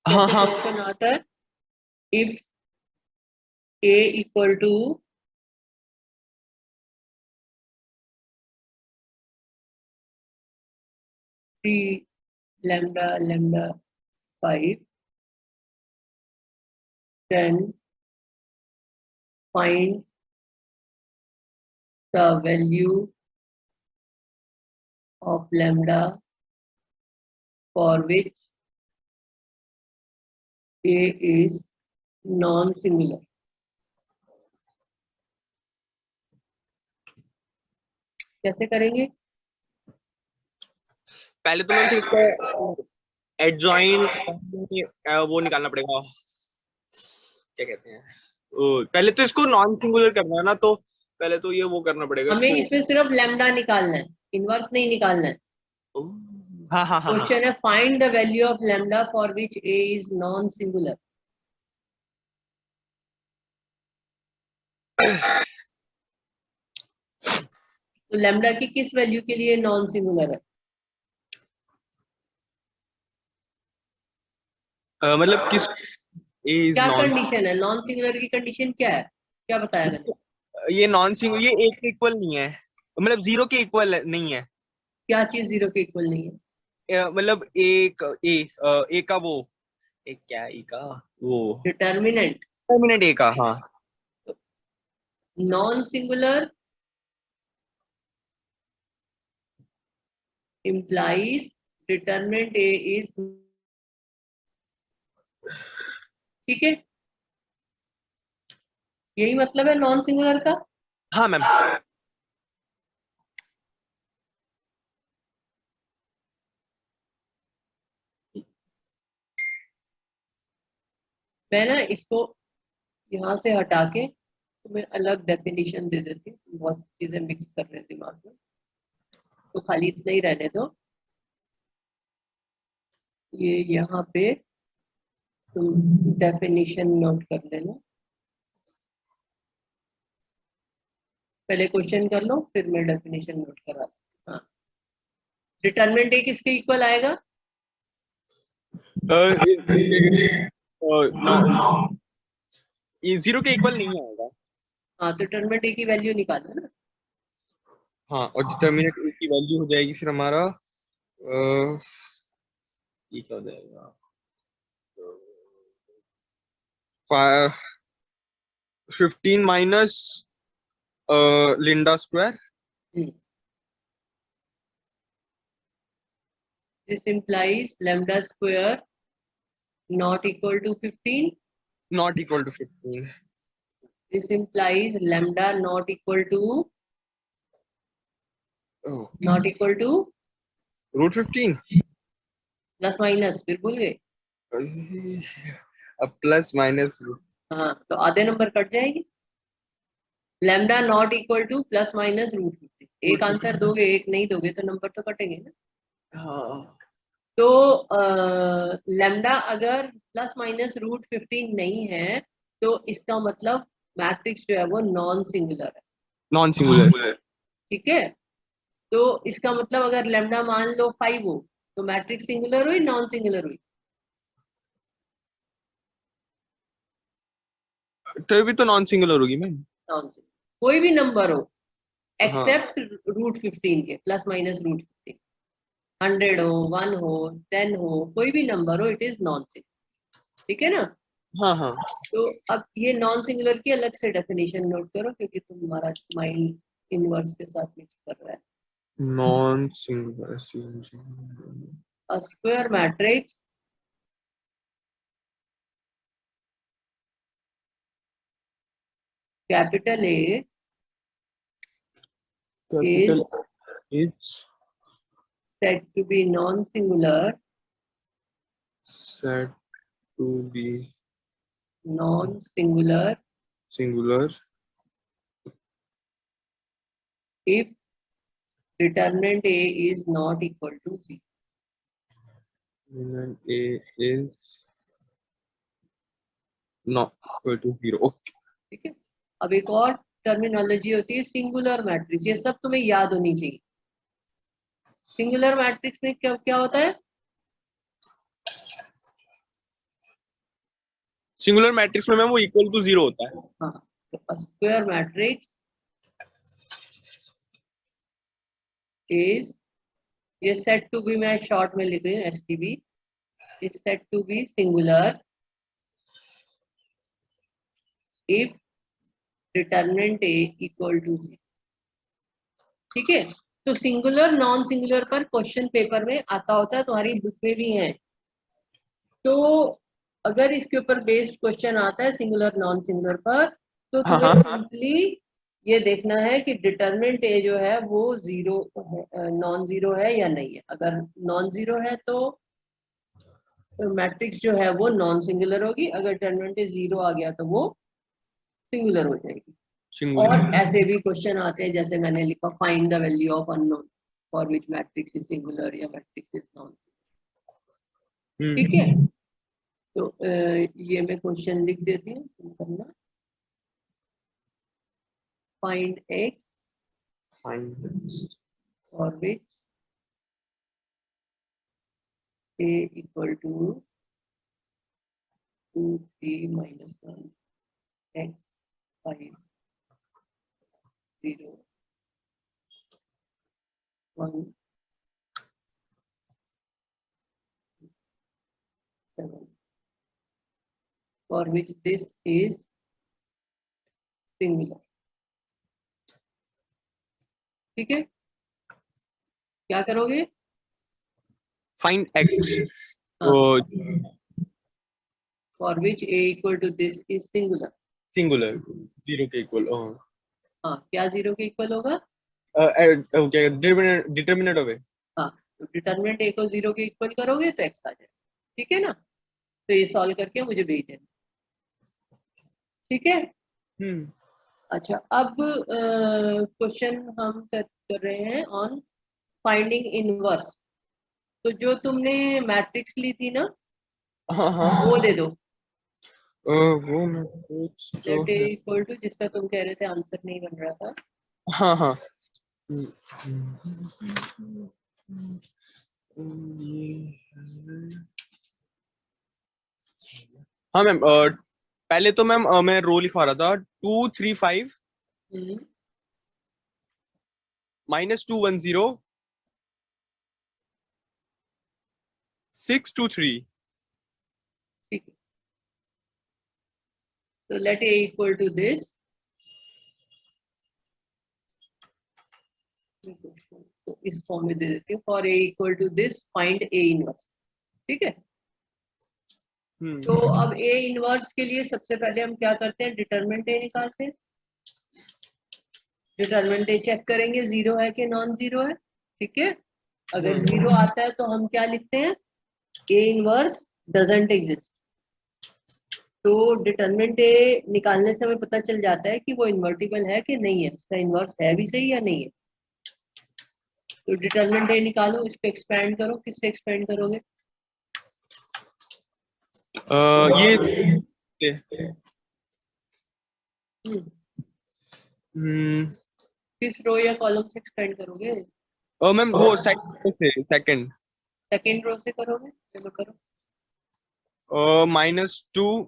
हाँ हाँ, क्वेश्चन आता है, if A equal to lambda lambda 5 then find the value of lambda for which A is non-singular। कैसे करेंगे? पहले तो मैम फिर इसका एडजॉइंट वो निकालना पड़ेगा, क्या कहते हैं, पहले तो इसको नॉन सिंगुलर करना है ना, तो पहले तो ये वो करना पड़ेगा हमें इसको। इसमें सिर्फ लैम्डा निकालना है, इनवर्स नहीं निकालना है। हाँ हाँ हाँ, क्वेश्चन है find the value of lambda for which A is non singular. तो लैम्डा की किस वैल्यू के लिए नॉन सिंगुलर है? मतलब किस क्या कंडीशन है? नॉन सिंगुलर की कंडीशन क्या है? क्या बताया मैंने? ये नॉन सिंगुलर, ये एक इक्वल नहीं है, मतलब जीरो के इक्वल नहीं है। क्या चीज जीरो के इक्वल नहीं है? मतलब एक ए का वो एक क्या ए का वो डिटर्मिनेंट। डिटर्मिनेंट ए का, हाँ। Non singular implies determinant A is, ठीक है, यही मतलब है नॉन सिंगुलर का। हाँ मैम। मैं ना इसको यहाँ से हटा के तुम्हें अलग डेफिनेशन दे देती हूँ, बहुत चीजें मिक्स कर रहे हैं दिमाग में, तो खाली इतना ही रहने दो। ये यहाँ पे तुम डेफिनेशन नोट कर लेना, पहले क्वेश्चन कर लो फिर मैं डेफिनेशन नोट करा। हाँ, डिटरमिनेंट ए किसके इक्वल आएगा? ये जीरो के इक्वल नहीं आएगा। हाँ, तो डिटरमिनेंट ए की वैल्यू निकालो ना। हाँ, और डिटर्मिनेंट ए की वैल्यू हो जाएगी फिर हमारा ये क्या हो जाएगा, 15 minus lambda square. This implies lambda square not equal to 15. Not equal to 15। This implies lambda not equal to not equal to root 15। Plus minus, फिर भूल गए। अब प्लस माइनस। हाँ, तो आधे नंबर कट जाएगी। Lambda not equal to plus minus root 15। एक आंसर दोगे एक नहीं दोगे तो नंबर तो कटेंगे ना। हाँ, तो लैम्डा अगर प्लस माइनस रूट 15 नहीं है तो इसका मतलब मैट्रिक्स जो है वो नॉन सिंगुलर है। Non singular. ठीक है, तो इसका मतलब अगर लैम्डा मान लो 5 हो तो मैट्रिक्स सिंगुलर हुई नॉन सिंगुलर हुई? तो भी तो नॉन सिंगुलर होगी मैम। नॉन सिंगुलर कोई भी नंबर हो हाँ एक्सेप्ट रूट 15 के, प्लस माइनस रूट 15, 100 हो, 1 हो, 10 हो, कोई भी नंबर हो, इट इज नॉन सिंगुलर। ठीक है ना? हाँ हाँ। तो अब ये नॉन सिंगुलर की अलग से डेफिनेशन नोट करो क्योंकि तुम्हारा माइंड इनवर्स के साथ मिक्स कर रहा है। Non singular. A square matrix capital A capital is is said to be non-singular set to be non-singular singular if determinant A is not equal to 0. A is not equal to 0। Okay. ठीक है, अब एक और टर्मिनोलॉजी होती है सिंगुलर मैट्रिक्स, ये सब तुम्हें याद होनी चाहिए। सिंगुलर मैट्रिक्स में क्या क्या होता है? सिंगुलर मैट्रिक्स में मैम वो इक्वल टू 0 होता है। हाँ, तो स्क्वायर मैट्रिक्स इज, ये सेट टू बी मैं शॉर्ट में लिख रही हूँ STB, is set to be singular if determinant A equal to 0। ठीक है, तो सिंगुलर नॉन सिंगुलर पर क्वेश्चन पेपर में आता होता है, तुम्हारी बुक में भी है। तो अगर इसके ऊपर बेस्ड क्वेश्चन आता है सिंगुलर नॉन सिंगुलर पर, तो हाँ तुम्हें हाँ। सिंपली ये देखना है कि डिटरमिनेंट A जो है वो जीरो नॉन जीरो है या नहीं है। अगर नॉन जीरो है तो मैट्रिक्स जो है वो नॉन सिंगुलर होगी, अगर डिटरमिनेंट जीरो आ गया तो वो सिंगुलर हो जाएगी। और सिंगुलर। ऐसे भी क्वेश्चन आते हैं जैसे मैंने लिखा find the value of unknown for which matrix is singular या मैट्रिक्स इज नॉन। ठीक है, तो ये मैं क्वेश्चन लिख देती हूँ, तुम करना। Find x find for which a equal to 2 3 -1 x 5 0 1 7 for which this is singular. ठीक है, क्या करोगे? फाइंड x हाँ, for which a equal to this is singular. Singular 0 के इक्वल हाँ, क्या 0 के इक्वल होगा? क्या डिटरमिनेंट ऑफ हाँ, तो डिटरमिनेंट a को 0 के इक्वल करोगे तो x आ जाएगा, ठीक है ना? तो ये सॉल्व करके मुझे भेज देना, ठीक है? अच्छा, अब क्वेश्चन हम कर रहे हैं ऑन फाइंडिंग इनवर्स। तो जो तुमने मैट्रिक्स ली थी ना, हाँ हाँ वो दे दो। वो मैट्रिक्स तो लेट ए है इक्वल टू, जिसका तुम कह रहे थे आंसर नहीं बन रहा था। हाँ हाँ हाँ मैम पहले तो मैम मैं रो लिखवा रहा था 2 3 5 -2 1 0 6 2 3 ठीक है, तो let A equal to this. तो इस फॉर्म में दे देती हूँ, for A equal to this find A inverse, ठीक है? तो अब ए इनवर्स के लिए सबसे पहले हम क्या करते हैं, डिटरमिनेंट ए निकालते हैं। डिटरमिनेंट ए चेक करेंगे 0 है कि नॉन 0 है, ठीक है? अगर 0 आता है तो हम क्या लिखते हैं, ए इनवर्स डजंट एग्जिस्ट। तो डिटरमिनेंट ए निकालने से हमें पता चल जाता है कि वो इन्वर्टिबल है कि नहीं है, उसका इनवर्स है भी सही या नहीं है। तो डिटरमिनेंट ए निकालो, इसको एक्सपेंड करो। किससे एक्सपेंड करोगे? ये किस रो या कॉलम से एक्सपेंड करोगे? मैम वो सेकंड सेकेंड रो से करोगे? चलो करो। -2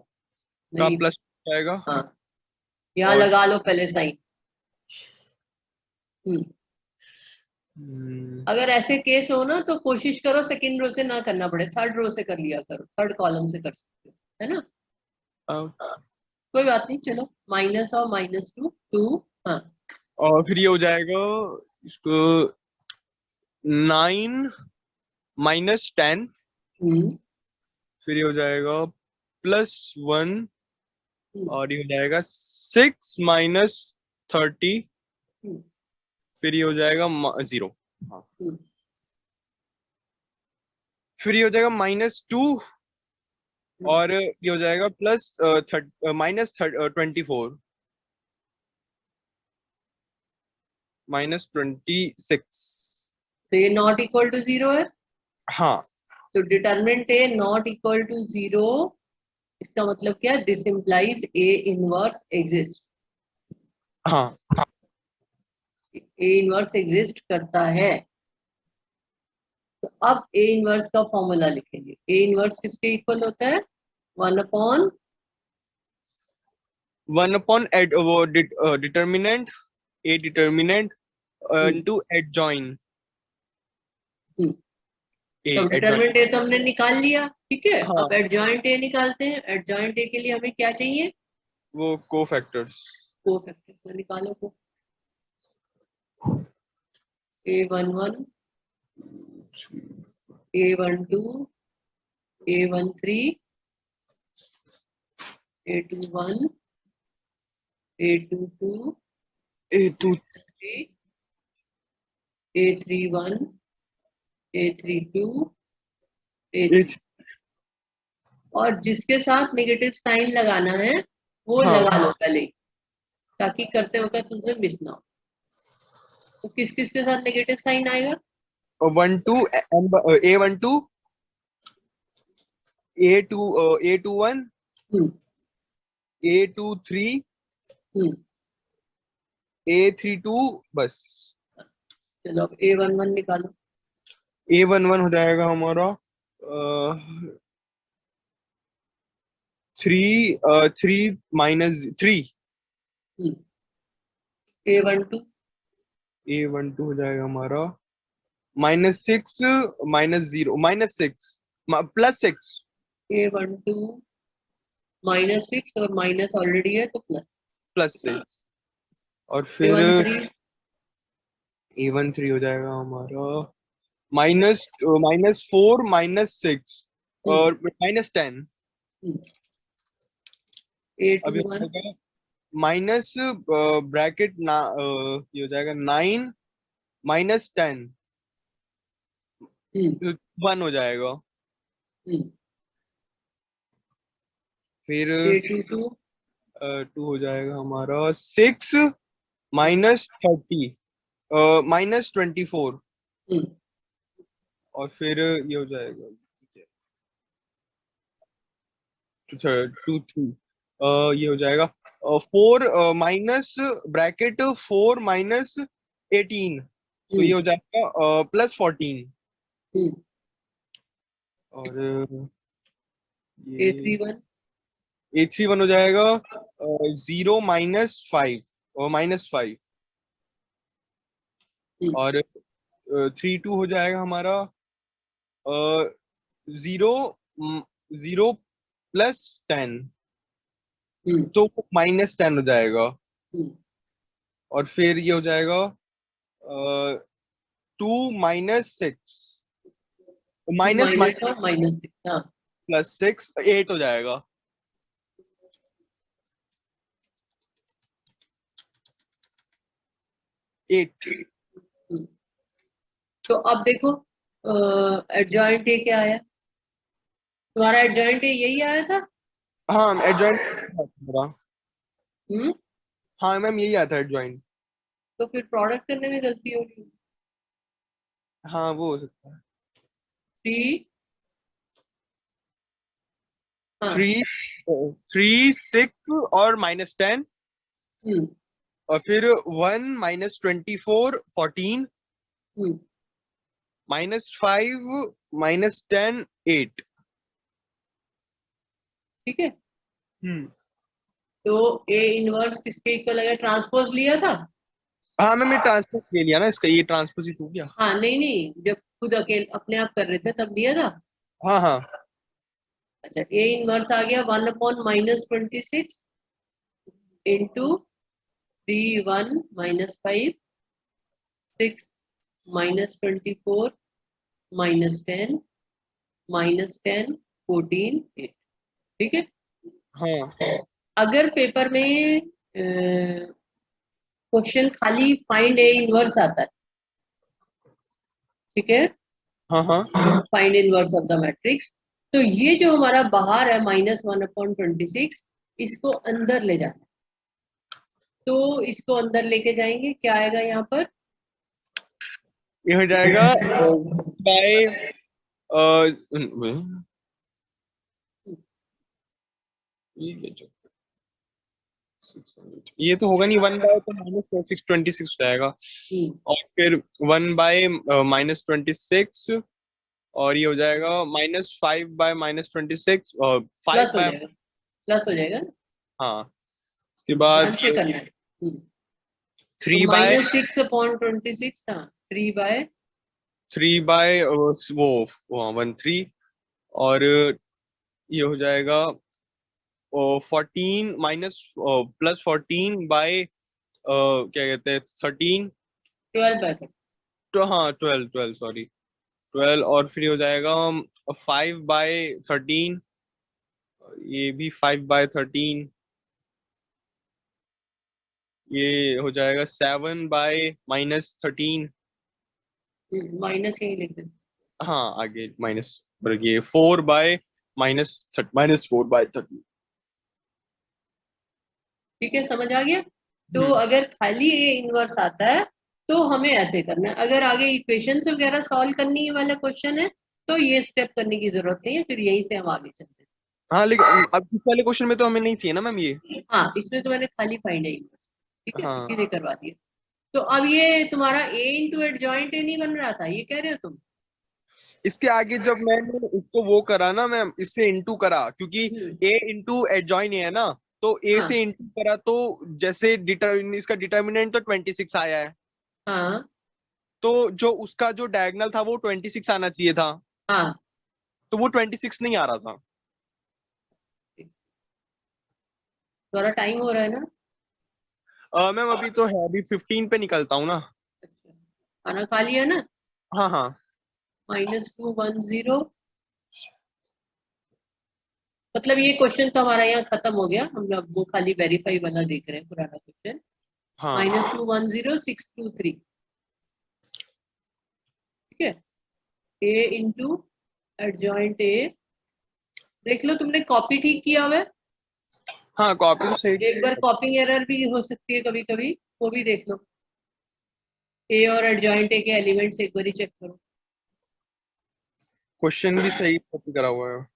का नहीं, प्लस आएगा हाँ, यहाँ और लगा लो पहले साइन। अगर ऐसे केस हो ना तो कोशिश करो सेकंड रो से ना करना पड़े, थर्ड रो से कर लिया करो, थर्ड कॉलम से कर सकते हो, है ना? कोई बात नहीं, चलो माइनस और -2 2। हाँ, और फिर ये हो जाएगा इसको 9 -10 फिर ये हो जाएगा +1 और ये हो जाएगा 6 -30 फिर ये हो जाएगा 0 फिर ये हो जाएगा -2 और ये हो जाएगा -24 -26 तो ये नॉट इक्वल टू 0 है। हाँ तो determinant A not equal to 0, इसका मतलब क्या है, this implies A inverse exist. हाँ ए इनवर्स एग्जिस्ट करता है। तो अब ए इनवर्स का फॉर्मूला लिखेंगे। ए इनवर्स किसके इक्वल होता है? 1/, वो डिटर्मिनेंट ए डिटर्मिनेंट इनटू एडजॉइन तो डिटरमिनेंट ए तो हमने निकाल लिया, ठीक है? हाँ अब एडजॉइंट ए निकालते हैं। एडजॉइंट ए के लिए हमें क्या चाहिए? वो कोफैक्टर्स कोफैक्टर। तो निकालो को। A11 A12 A13 A21 A22 A2 A31 A32 A3 और जिसके साथ नेगेटिव साइन लगाना है वो हाँ लगा लो पहले, ताकि करते वक्त तुमसे मिस ना हो। तो किस किस के साथ नेगेटिव साइन आएगा? 1 2 A12 A21 A23 A32 बस। चलो अब A11 निकालो। A11 हो जाएगा हमारा 3 3 -3 A12 A12 हो जाएगा हमारा -6 -0 -6 +6 A12 -6 और माइनस ऑलरेडी है तो प्लस +6 और फिर A13 A13 हो जाएगा हमारा -4 -6 और -10 अभी हो A21 जाएगा माइनस ब्रैकेट ना ये हो जाएगा 9 -10 1 हो जाएगा फिर A22 2 हो जाएगा हमारा 6 -30 -24 और फिर ये हो जाएगा 2 3 ये हो जाएगा 4 माइनस ब्रैकेट 4 -18 तो ये हो जाएगा +14 और ये A31 A31 हो जाएगा 0 -5 और -5 और 32 हो जाएगा हमारा 0 0 +10 तो -10 हो जाएगा और फिर ये हो जाएगा 2 -6 माइनस -6 हाँ +6 8 हो जाएगा 8 तो अब देखो एडजॉइंट ए क्या आया तुम्हारा एडजॉइंट ए यही आया था हाँ एडजॉइंट हम्म हाँ मैम यही आता है एडजॉइंट तो फिर प्रोडक्ट करने में गलती होगी हाँ वो हो सकता है 3 हाँ 3 6 और -10 और फिर 1 -24 14 -5 -10 8 ठीक है तो ए इनवर्स किसके इक्वल है ट्रांसपोज लिया था हाँ मैम ये ट्रांसपोज ले लिया ना इसका ये ट्रांसपोज ही हो गया हाँ नहीं नहीं जब खुद अकेले अपने आप कर रहे थे तब लिया था हाँ हाँ अच्छा ए इनवर्स आ गया 1/-26 इंटू 3 1 -5 6 -24 -10 -10 14 8 ठीक है हाँ अगर पेपर में क्वेश्चन खाली फाइंड ए इनवर्स आता है ठीक है हाँ हाँ find inverse of the matrix तो ये जो हमारा बाहर है -1/26 इसको अंदर ले जाना तो इसको अंदर लेके जाएंगे क्या आएगा यहाँ पर ये हो जाएगा बाय ये तो होगा नहीं 1 बाय तो -626 हो जाएगा और फिर 1 बाय -26 और ये हो जाएगा -5 बाय -26 और 5 बाय प्लस हो जाएगा ना हाँ उसके बाद से करना है 3 बाय -6/26 था 3 बाय 3 बाय वो 1 3 और ये हो जाएगा 14 माइनस +14 बाय क्या कहते हैं 13 12 बाय तो हाँ 12 सॉरी 12 और फिर हो जाएगा 5 बाय 13 ये भी 5 बाय 13 ये हो जाएगा 7 बाय -13 माइनस यही लिख दे हाँ आगे माइनस ये 4 बाय -4 बाय 13 ठीक है समझ आ गया तो अगर खाली ए इनवर्स आता है तो हमें ऐसे करना है अगर आगे इक्वेशंस वगैरह सॉल्व करनी वाला क्वेश्चन है तो ये स्टेप करने की जरूरत नहीं है फिर यहीं से हम आगे चलते हैं हाँ लेकिन अब इस वाले क्वेश्चन में तो हमें नहीं चाहिए ना मैम ये हाँ इसमें तो मैंने खाली फाइंड है इनवर्स ठीक है हाँ इसीलिए करवा दिया तो अब ये तुम्हारा ए इंटू एडजॉइंट ए नहीं बन रहा था ये कह रहे हो तुम इसके आगे जब मैंने इसको वो करा ना मैम इससे इंटू करा क्योंकि ए इंटू एडजॉइन है ना तो ए हाँ। से इंटू करा तो जैसे इसका डिटर्मिनेंट तो 26 आया है हाँ तो जो उसका जो डायगोनल था वो 26 आना चाहिए था, हाँ तो वो 26 नहीं आ रहा था। थोड़ा टाइम हो रहा है ना। मैम अभी तो है, अभी 15 पे निकलता हूँ ना। अच्छा खाना खा लिया ना। हाँ हाँ। -210 मतलब ये क्वेश्चन तो हमारा यहाँ खत्म हो गया, हम लोग वो खाली वेरीफाई वाला देख रहे हैं पुराना क्वेश्चन। हाँ -210 623 ठीक है। ए इंटू एडजॉइंट ए, देख लो तुमने कॉपी ठीक किया हुआ है। हाँ, कॉपी तो सही। एक बार कॉपिंग एरर भी हो सकती है कभी कभी, वो भी देख लो। ए और एडजॉइंट ए के एलिमेंट्स एक बार ही चेक करो। क्वेश्चन भी सही कॉपी करा हुआ है।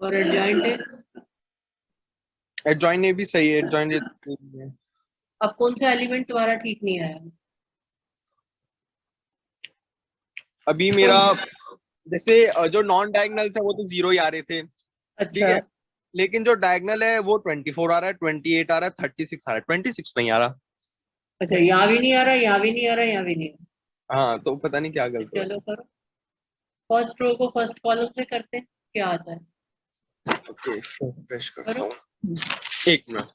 और एडजॉइंट ए, एडजॉइन ये भी सही है, एडजॉइन ये। अब कौन सा एलिमेंट तुम्हारा ठीक नहीं आया। अभी मेरा जैसे जो नॉन डायगोनल्स है वो तो 0 ही आ रहे थे, ठीक अच्छा है। लेकिन जो डायगोनल है वो 24 आ रहा है, 28 आ रहा है, 36 आ रहा है, 26 नहीं आ रहा। अच्छा, यहाँ भी नहीं आ रहा, यहाँ भी नहीं आ रहा, यहाँ भी नहीं आ हाँ, तो पता नहीं क्या रहा। गलत हो चलो करो, फर्स्ट रो को फर्स्ट कॉलम से करते हैं, क्या आता है। रहा। ओके, फ्रेश करता करो। हूँ, एक मिनट।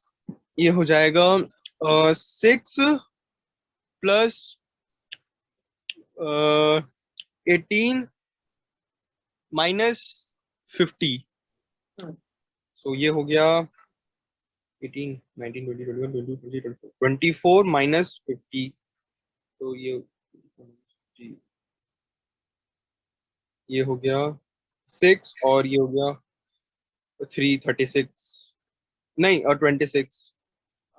ये हो जाएगा 6 प्लस 18 -50। हाँ, सो ये हो गया 18 19 20 21 22 23 24 24 -50। तो ये हो गया 6 और ये हो गया 36, नहीं, और 26।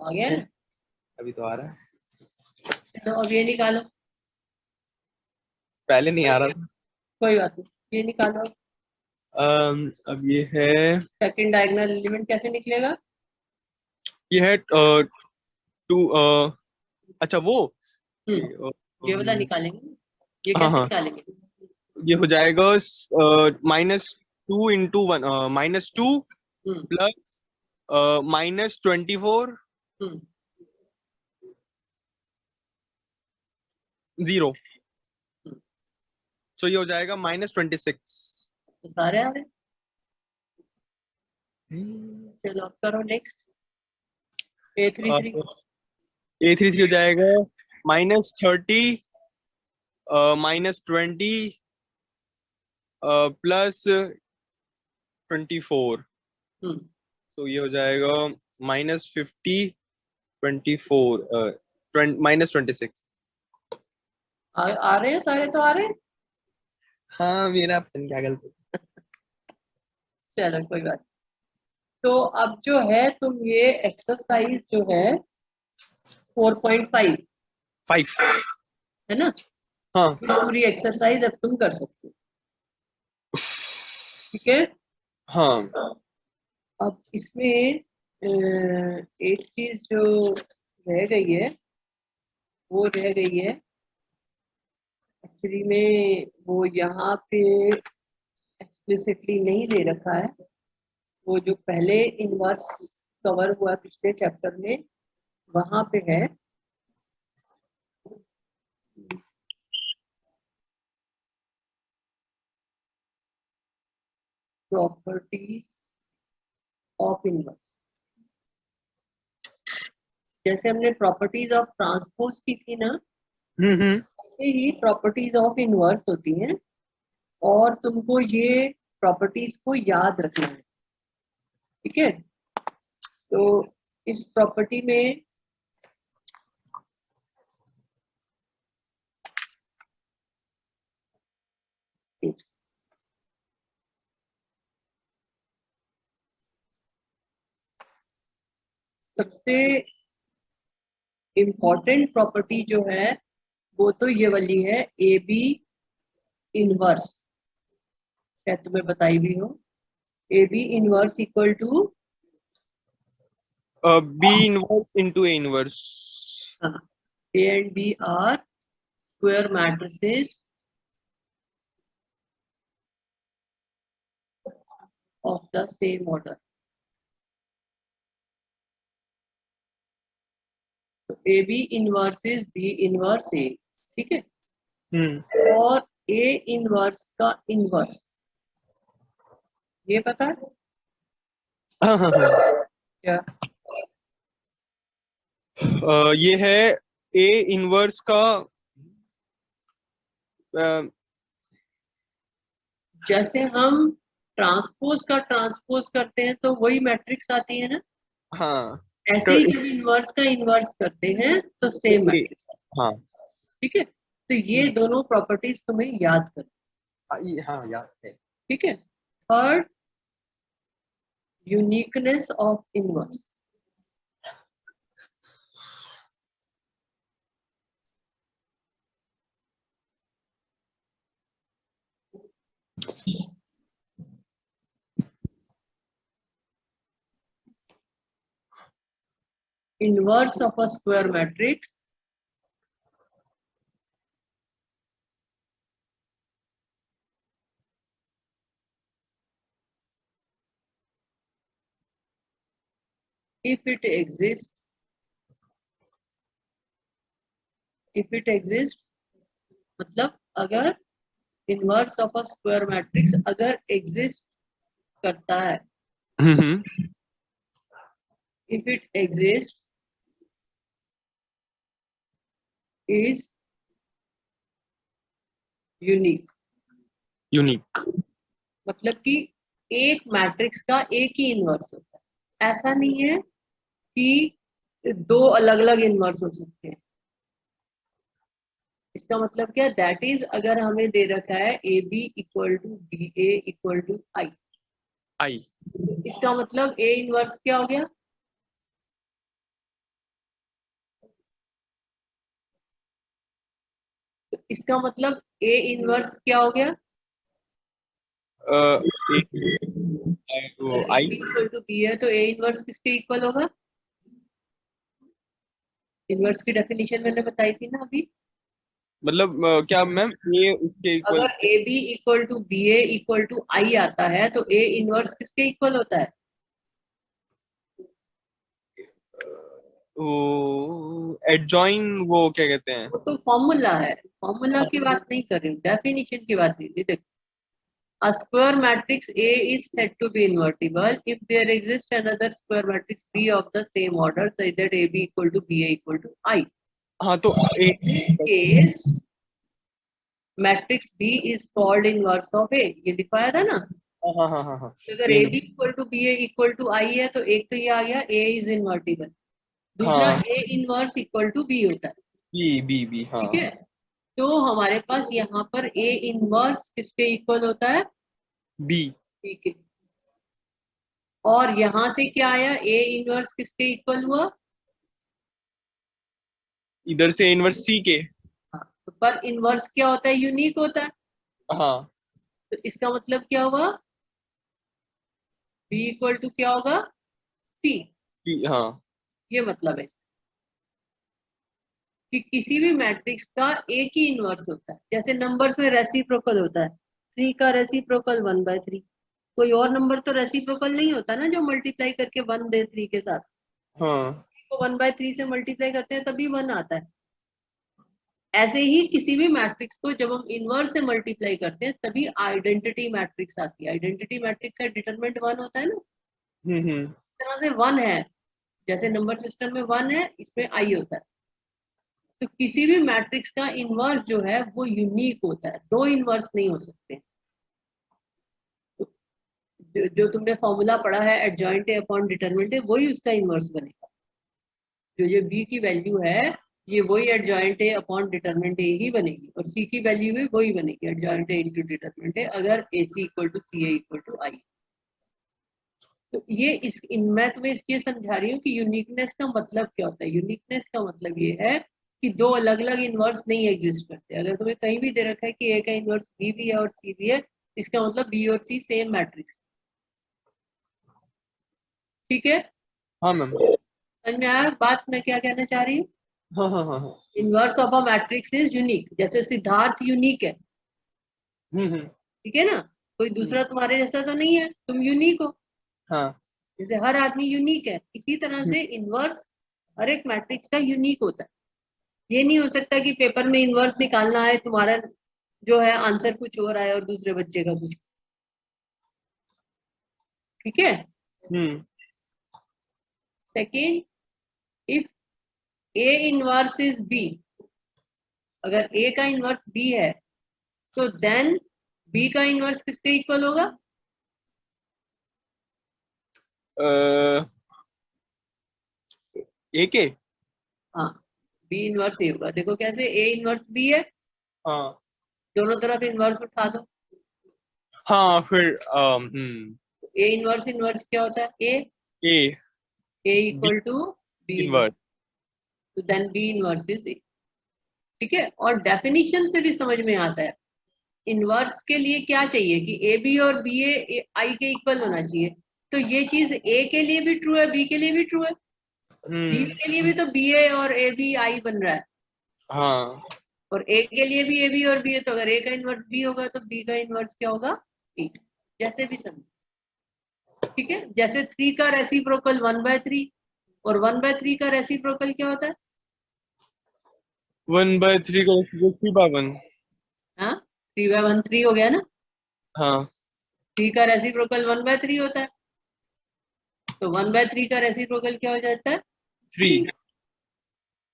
आ गया ना। अभी तो आ रहा है, चलो अब ये निकालो। पहले नहीं आ रहा था। कोई बात नहीं, ये निकालो। अब ये है, सेकंड डायगोनल एलिमेंट कैसे निकलेगा। ये है 2। अच्छा वो, हम्म ये वाला निकालेंगे, ये हाँ कैसे हाँ, निकालेंगे। ये हो जाएगा -2 × 1, -2 हम्म प्लस -24 हम्म 0। हम्म, सो ये हो जाएगा -26। तो सारे आ रहे हैं। चलो अब करो नेक्स्ट। A33 A33 हो जाएगा -30 -20 +24। हम्म तो ये हो जाएगा -50 24 -26। आ रहे हैं, सारे तो आ रहे हैं। हाँ, मेरा पता नहीं क्या गलती। चलो कोई बात नहीं। तो अब जो है तुम ये एक्सरसाइज जो है 4.5 5। है ना, हाँ ये पूरी एक्सरसाइज अब तुम कर सकते हो, ठीक है। हाँ। अब इसमें एक चीज जो रह गई है, वो रह गई है एक्चुअली में, वो यहाँ पे एक्सप्लिसिटली नहीं दे रखा है। वो जो पहले इनवर्स कवर हुआ पिछले चैप्टर में, वहां पे है। प्रॉपर्टीज ऑफ इनवर्स, जैसे हमने प्रॉपर्टीज ऑफ ट्रांसपोज की थी ना, हम्म। ऐसे ही प्रॉपर्टीज ऑफ इनवर्स होती हैं। और तुमको ये प्रॉपर्टीज को याद रखना है, ठीक है। तो इस प्रॉपर्टी में सबसे इम्पोर्टेंट प्रॉपर्टी जो है वो तो ये वाली है, ए बी इनवर्स, शायद तुम्हें बताई भी हो। A B inverse equal to, B inverse into A inverse. A and B are square matrices of the same order. तो A B inverse is B inverse A, ठीक है। और ए इनवर्स का इनवर्स, ये पता है क्या? ये है ए इनवर्स का जैसे हम ट्रांसपोज का ट्रांसपोज करते हैं तो वही मैट्रिक्स आती है ना, हाँ ऐसे ही जब इनवर्स का इनवर्स करते हैं तो सेम मैट्रिक्स आती है। हाँ ठीक है, तो ये दोनों प्रॉपर्टीज तुम्हें याद करनी। हाँ याद है। ठीक है, third, uniqueness of inverse. Inverse of a square matrix if it exists मतलब अगर inverse of a square matrix अगर एग्जिस्ट करता है, if it exists is unique. Unique मतलब कि एक मैट्रिक्स का एक ही इनवर्स होता है, ऐसा नहीं है कि दो अलग अलग इनवर्स हो सकते हैं। इसका मतलब क्या, दैट इज अगर हमें दे रखा है A B equal to B A equal to I, I इसका मतलब ए इनवर्स क्या हो गया, तो इसका मतलब ए इनवर्स क्या हो गया, आई इक्वल टू बी है तो ए इनवर्स किसके इक्वल होगा? इनवर्स की डेफिनेशन मैंने बताई थी ना अभी। मतलब क्या मैम ये उसके इक्वल? अगर A B equal to B A equal to I आता है तो ए इनवर्स किसके इक्वल होता है? वो एडजॉइन, वो क्या कहते हैं? वो तो फॉर्मूला है, फॉर्मूला की बात नहीं कर रही हूँ, डेफिनेशन की बात नहीं। देखो, a square matrix A is said to be invertible if there exists another square matrix B of the same order such that AB equal to BA equal to I. हाँ तो In this case, matrix B is called inverse of A. ये लिखवाया था ना, हाँ हाँ हाँ हाँ तो अगर AB equal to BA equal to I है तो एक तो ये आ गया A is invertible, दूसरा हाँ A inverse equal to B होता है। बी हाँ ठीक है, तो हमारे पास यहाँ पर A inverse किसके इक्वल होता है? बी। ठीक है, और यहां से क्या आया, ए इनवर्स किसके इक्वल हुआ? इधर से इनवर्स सी के। हाँ, तो पर इनवर्स क्या होता है, यूनिक होता है, हाँ तो इसका मतलब क्या हुआ, बी इक्वल टू क्या होगा, सी। हाँ ये मतलब है कि किसी भी मैट्रिक्स का एक ही इनवर्स होता है। जैसे नंबर्स में रेसिप्रोकल होता है, 3 का रेसिप्रोकल 1/3, कोई और नंबर तो रेसिप्रोकल नहीं होता ना जो मल्टीप्लाई करके 1 दे 3 के साथ, हाँ तो 1/3 से मल्टीप्लाई करते हैं तभी 1 आता है। ऐसे ही किसी भी मैट्रिक्स को जब हम इनवर्स से मल्टीप्लाई करते हैं तभी आइडेंटिटी मैट्रिक्स आती है। आइडेंटिटी मैट्रिक्स है, डिटरमिनेंट 1 होता है ना, इस तरह से 1 है, जैसे नंबर सिस्टम में 1 है, इसमें आई होता है। तो किसी भी मैट्रिक्स का इनवर्स जो है वो यूनिक होता है, दो इनवर्स नहीं हो सकते। तो जो तुमने फॉर्मूला पढ़ा है एडजॉइंट अपॉन डिटरमिनेंट, वही उसका इनवर्स बनेगा। जो बी की वैल्यू है ये वही adjoint A upon determinant A ही बनेगी, और सी की वैल्यू भी वही बनेगी, adjoint A into determinant A, अगर A C equal to C A equal to I. तो ये मैं तुम्हें इसलिए समझा रही हूँ कि यूनिकनेस का मतलब क्या होता है। यूनिकनेस का मतलब ये है कि दो अलग अलग इनवर्स नहीं एग्जिस्ट करते। अगर तुम्हें कहीं भी दे रखा है कि ए का इनवर्स बी भी है और सी भी है, इसका मतलब बी और सी सेम मैट्रिक्स। ठीक है, हाँ मैम। समझ में आया बात मैं क्या कहना चाह रही हूँ? हाँ हाँ हाँ हाँ inverse of a matrix is unique. जैसे सिद्धार्थ यूनिक है, ठीक है ना, कोई दूसरा तुम्हारे जैसा तो नहीं है, तुम यूनिक हो। हाँ जैसे हर आदमी यूनिक है, इसी तरह से इनवर्स हर एक मैट्रिक्स का यूनिक होता है। ये नहीं हो सकता कि पेपर में इनवर्स निकालना है, तुम्हारा जो है आंसर कुछ और आया और दूसरे बच्चे का कुछ। ठीक है। Second, if A inverse is B, अगर ए का इनवर्स बी है तो देन बी का इनवर्स किसके इक्वल होगा? ए के। हाँ, बी इनवर्स ए होगा। देखो कैसे, ए इनवर्स बी है, हाँ दोनों तरफ इनवर्स उठा दो। हाँ फिर ए इनवर्स इनवर्स क्या होता है? A A equal to B inverse. तो then B inverse is A. ठीक है, और डेफिनेशन से भी समझ में आता है इनवर्स के लिए क्या चाहिए कि ए बी और बी ए आई के इक्वल होना चाहिए। तो ये चीज ए के लिए भी ट्रू है, बी के लिए भी ट्रू है, बी के लिए भी तो बी ए और ए बी आई बन रहा है, हाँ और ए के लिए भी ए बी और बी है। तो अगर ए का इनवर्स बी होगा तो बी का इनवर्स क्या होगा? बी। जैसे भी समझो। ठीक है, जैसे 3 का रेसिप्रोकल 1/3 और 1/3 का रेसिप्रोकल क्या होता है? 1/3 का 3/1। हाँ, 3/1 3 हो गया ना। हाँ 3 का रेसिप्रोकल 1/3 होता है, तो 1/3 का रेसिप्रोकल क्या हो जाता है? 3।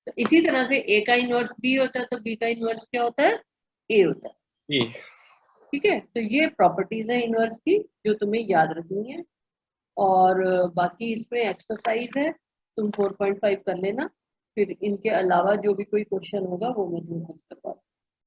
तो इसी तरह से ए का इनवर्स बी होता है तो बी का इनवर्स क्या होता है? ए होता है। ए। ठीक है, तो ये प्रॉपर्टीज है इनवर्स की जो तुम्हें याद रखनी है। और बाकी इसमें एक्सरसाइज है, तुम 4.5 कर लेना, फिर इनके अलावा जो भी कोई क्वेश्चन होगा वो मैं तुम्हें करवा